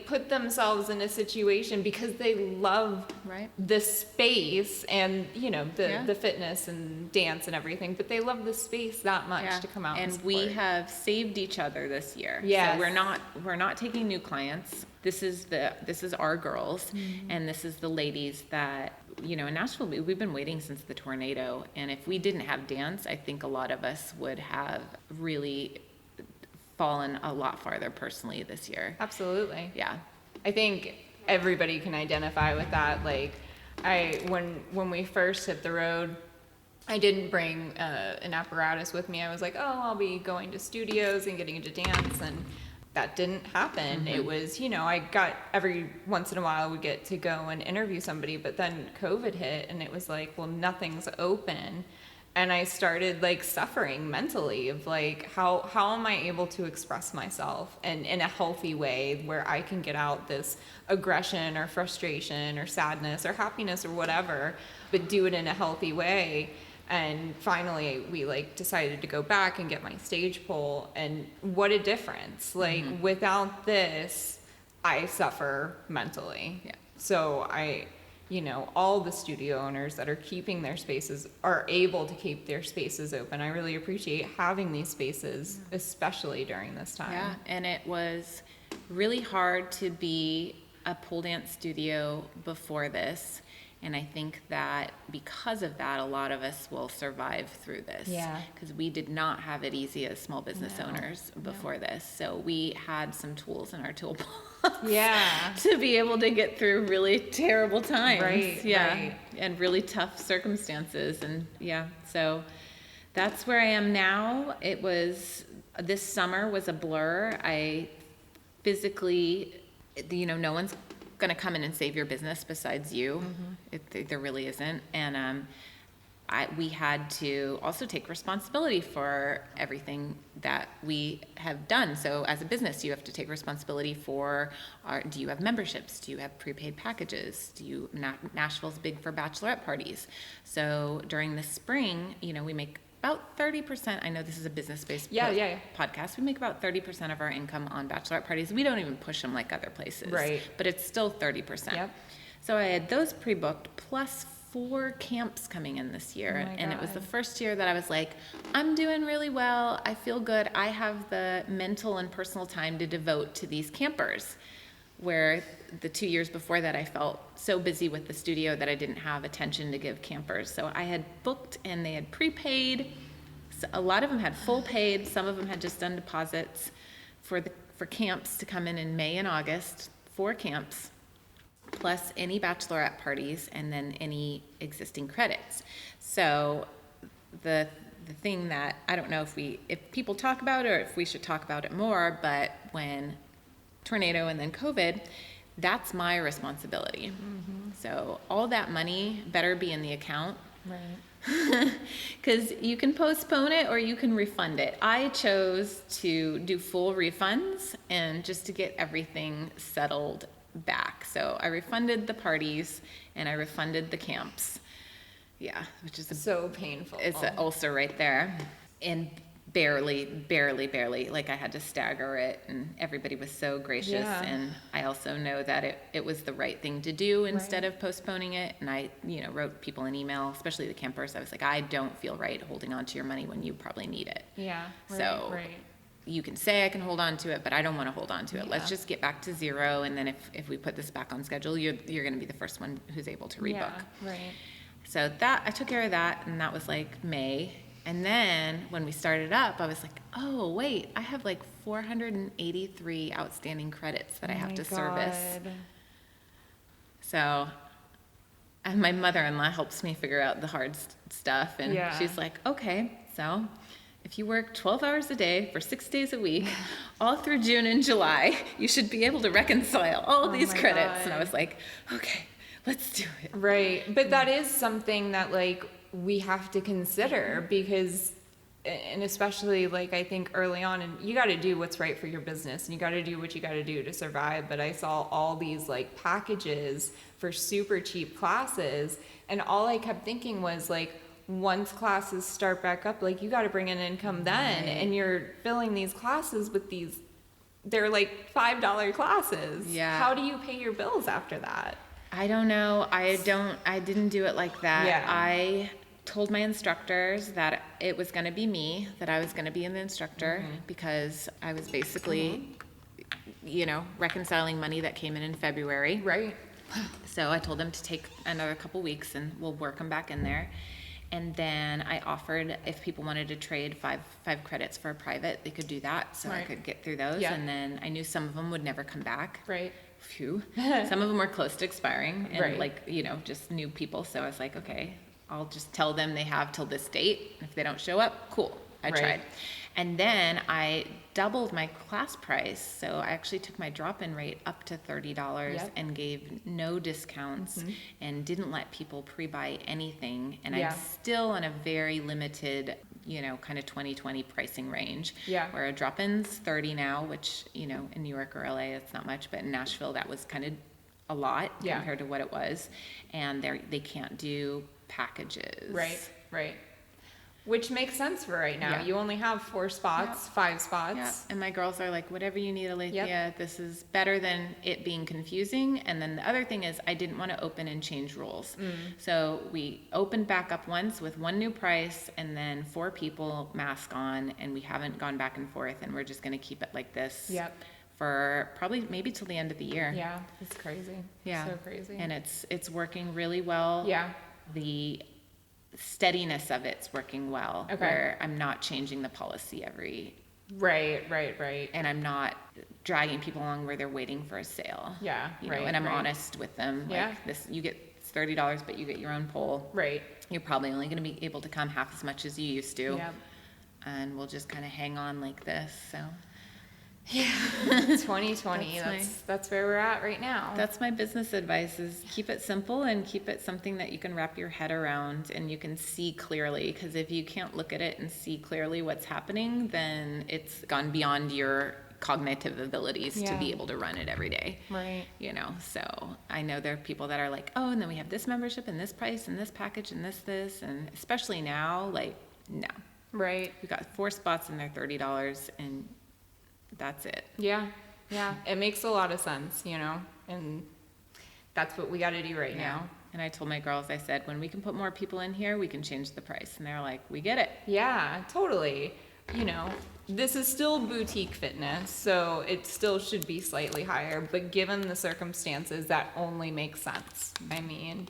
put themselves in a situation because they love the space and, you know, the fitness and dance and everything. But they love the space that much to come out and support. We have saved each other this year. Yeah. So we're not taking new clients. This is our girls, and this is the ladies that, you know, in Nashville, we've been waiting since the tornado. And if we didn't have dance, I think a lot of us would have really fallen a lot farther personally this year. Absolutely. Yeah. I think everybody can identify with that. Like when we first hit the road I didn't bring an apparatus with me. I was like, oh, I'll be going to studios and getting into dance, and that didn't happen. It was, I got every once in a while we get to go and interview somebody, but then COVID hit and it was like, well, nothing's open. And I started like suffering mentally of like, how am I able to express myself and in a healthy way where I can get out this aggression or frustration or sadness or happiness or whatever, but do it in a healthy way. And finally we like decided to go back and get my stage pole, and what a difference. Like without this, I suffer mentally. Yeah. So all the studio owners that are keeping their spaces are able to keep their spaces open. I really appreciate having these spaces, especially during this time. Yeah, and it was really hard to be a pole dance studio before this. And I think that because of that, a lot of us will survive through this. Yeah. Because we did not have it easy as small business owners before this. So we had some tools in our toolbox. Yeah. To be able to get through really terrible times. Right. Yeah. Right. And really tough circumstances. And yeah, so that's where I am now. This summer was a blur. I physically, no one's going to come in and save your business besides you. There really isn't. And we had to also take responsibility for everything that we have done. So as a business, you have to take responsibility for, do you have memberships? Do you have prepaid packages? Nashville's big for bachelorette parties. So during the spring, we make about 30%. I know this is a business-based podcast. We make about 30% of our income on bachelorette parties. We don't even push them like other places. Right. But it's still 30%. Yep. So I had those pre-booked plus 4 camps coming in this year. Oh my and it was God. the first year that I was like, I'm doing really well. I feel good. I have the mental and personal time to devote to these campers. Where the 2 years before that, I felt so busy with the studio that I didn't have attention to give campers. So I had booked and they had prepaid. So a lot of them had full paid. Some of them had just done deposits for camps to come in May and August, 4 camps, plus any bachelorette parties and then any existing credits. So the thing that I don't know if people talk about it or if we should talk about it more, but when tornado and then COVID, that's my responsibility. So all that money better be in the account. Right. Because you can postpone it or you can refund it. I chose to do full refunds and just to get everything settled back. So I refunded the parties and I refunded the camps. Yeah, which is So painful. it's an ulcer right there. And barely, like I had to stagger it, and everybody was so gracious. Yeah. And I also know that it was the right thing to do instead of postponing it. And I, wrote people an email, especially the campers. I was like, I don't feel right holding on to your money when you probably need it. Yeah. Right, So right. you can say I can hold on to it, but I don't want to hold on to it. Yeah. Let's just get back to zero. And then if we put this back on schedule, you're going to be the first one who's able to rebook. Yeah, right. So I took care of that, and that was like May. And then when we started up, I was like, oh, wait, I have like 483 outstanding credits that I have to service. So and my mother-in-law helps me figure out the hard stuff. And she's like, okay, so if you work 12 hours a day for 6 days a week, all through June and July, you should be able to reconcile all these credits. God. And I was like, okay, let's do it. Right. But that is something that like we have to consider, because and especially like I think early on, and you got to do what's right for your business and you got to do what you got to do to survive. But I saw all these like packages for super cheap classes, and all I kept thinking was like, once classes start back up, like you got to bring in income then. And you're filling these classes with they're like $5 classes. Yeah. How do you pay your bills after that? I don't know. I didn't do it like that. Yeah. I told my instructors that it was going to be me, that I was going to be an instructor, because I was basically, reconciling money that came in February. Right. So I told them to take another couple weeks and we'll work them back in there. And then I offered if people wanted to trade five credits for a private, they could do that. So I could get through those. Yeah. And then I knew some of them would never come back. Right. Phew. Some of them were close to expiring and Right. just new people. So I was like, okay, I'll just tell them they have till this date. If they don't show up, cool, I Right. tried. And then I doubled my class price. So I actually took my drop-in rate up to $30 Yep. and gave no discounts and didn't let people pre-buy anything. And Yeah. I'm still on a very limited, kind of 2020 pricing range. Yeah. Where a drop-in's 30 now, which, in New York or LA, it's not much, but in Nashville, that was kind of a lot Yeah. compared to what it was. And they can't do packages. Right. Which makes sense for right now. Yeah. You only have 4 spots, 5 spots. Yeah, and my girls are like, whatever you need, Alethea, Yep. this is better than it being confusing. And then the other thing is I didn't want to open and change rules. So we opened back up once with one new price and then 4 people mask on, and we haven't gone back and forth, and we're just going to keep it like this Yep. for probably maybe till the end of the year. Yeah, it's crazy. Yeah. So crazy. And it's working really well. Yeah. The steadiness of it's working well. Okay. Where I'm not changing the policy every Right. and I'm not dragging people along where they're waiting for a sale. Yeah, right, And I'm right. honest with them. Yeah. Like this, you get $30, but you get your own pole. Right. You're probably only going to be able to come half as much as you used to. Yep. And we'll just kind of hang on like this. So 2020. That's That's where we're at right now. that's my business advice: is keep it simple and keep it something that you can wrap your head around and you can see clearly. Because if you can't look at it and see clearly what's happening, then it's gone beyond your cognitive abilities to Yeah. be able to run it every day. Right. So I know there are people that are like, oh, and then we have this membership and this price and this package and this, and especially now, like, no. Right. We got 4 spots and they're $30 and that's it. Yeah. Yeah. It makes a lot of sense, and that's what we got to do right now. And I told my girls, I said, when we can put more people in here, we can change the price. And they're like, we get it. Yeah, totally. This is still boutique fitness, so it still should be slightly higher, but given the circumstances, that only makes sense. I mean,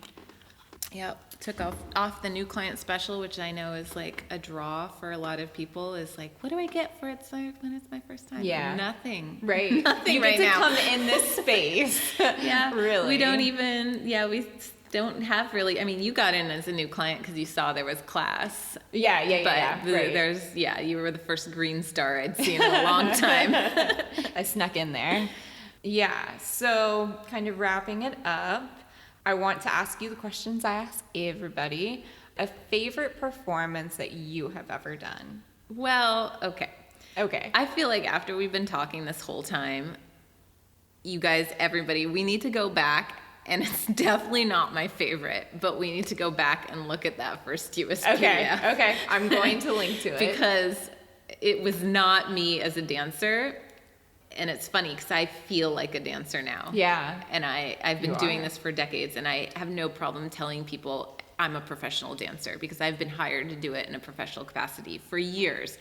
Yep. Took off the new client special, which I know is like a draw for a lot of people, is like, what do I get for it when it's my first time? Yeah. Nothing. right. Nothing You right get to now. come in this space. Yeah. Really. We don't even, we don't have really, I mean, you got in as a new client because you saw there was class. Yeah, But right. there's, you were the first green star I'd seen in a long time. I snuck in there. Yeah, so kind of wrapping it up, I want to ask you the questions I ask everybody. A favorite performance that you have ever done? Well, okay. Okay. I feel like after we've been talking this whole time, you guys, everybody, we need to go back, and it's definitely not my favorite, but we need to go back and look at that first USPDF. Okay. I'm going to link to it. Because it was not me as a dancer. And it's funny because I feel like a dancer now. Yeah. And I've been You doing are. this for decades, and I have no problem telling people I'm a professional dancer because I've been hired to do it in a professional capacity for years.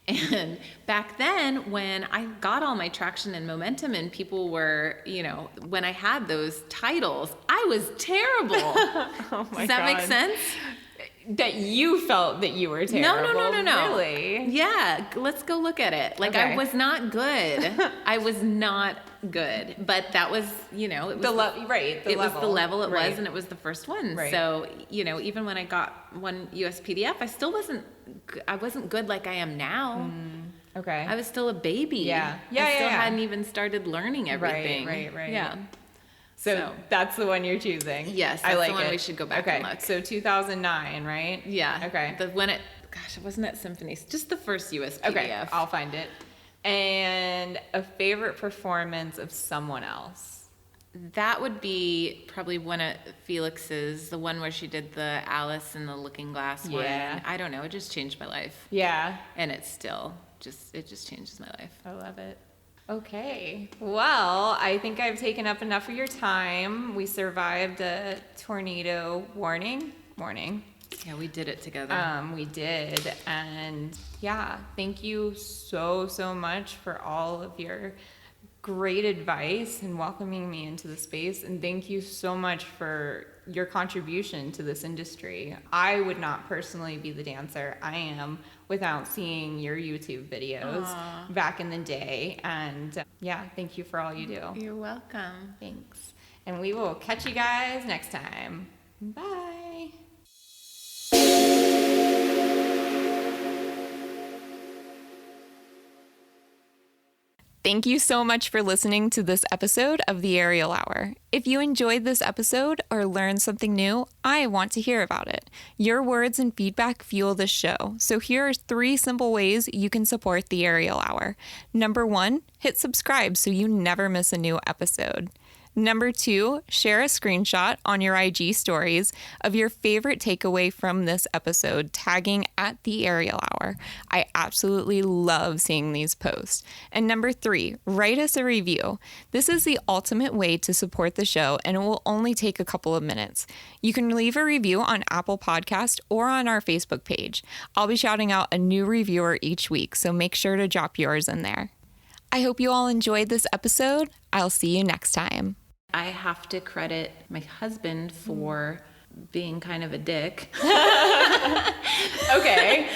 And back then, when I got all my traction and momentum and people were, when I had those titles, I was terrible. Oh my Does that make God. sense? That you felt that you were terrible. No. Really? Yeah, let's go look at it. Like, Okay. I was not good. I was not good. But that was, it was The level was the level it Right. was, and it was the first one. Right. So, even when I got one USPDF, I wasn't good like I am now. Okay. I was still a baby. Yeah. I Yeah, still yeah. hadn't even started learning everything. right. Yeah. So that's the one you're choosing. Yes, I that's like the one it. we should go back okay. and look. So 2009, right? Yeah. Okay. It wasn't at Symphonies, just the first USPDF. Okay, I'll find it. And a favorite performance of someone else. That would be probably one of Felix's, the one where she did the Alice in the Looking Glass Yeah. one. I don't know, it just changed my life. Yeah. And it just changes my life. I love it. Okay. Well, I think I've taken up enough of your time. We survived a tornado warning. Yeah, we did it together. We did. And yeah, thank you so much for all of your great advice and welcoming me into the space. And thank you so much for your contribution to this industry. I would not personally be the dancer I am without seeing your YouTube videos back in the day. And yeah, thank you for all you do. You're welcome. Thanks. And we will catch you guys next time. Bye. Thank you so much for listening to this episode of the Aerial Hour. If you enjoyed this episode or learned something new, I want to hear about it. Your words and feedback fuel this show, so here are 3 simple ways you can support the Aerial Hour. Number 1, hit subscribe so you never miss a new episode. Number 2, share a screenshot on your IG stories of your favorite takeaway from this episode, tagging at the Aerial Hour. I absolutely love seeing these posts. And number 3, write us a review. This is the ultimate way to support the show, and it will only take a couple of minutes. You can leave a review on Apple Podcast or on our Facebook page. I'll be shouting out a new reviewer each week, so make sure to drop yours in there. I hope you all enjoyed this episode. I'll see you next time. I have to credit my husband for being kind of a dick. Okay.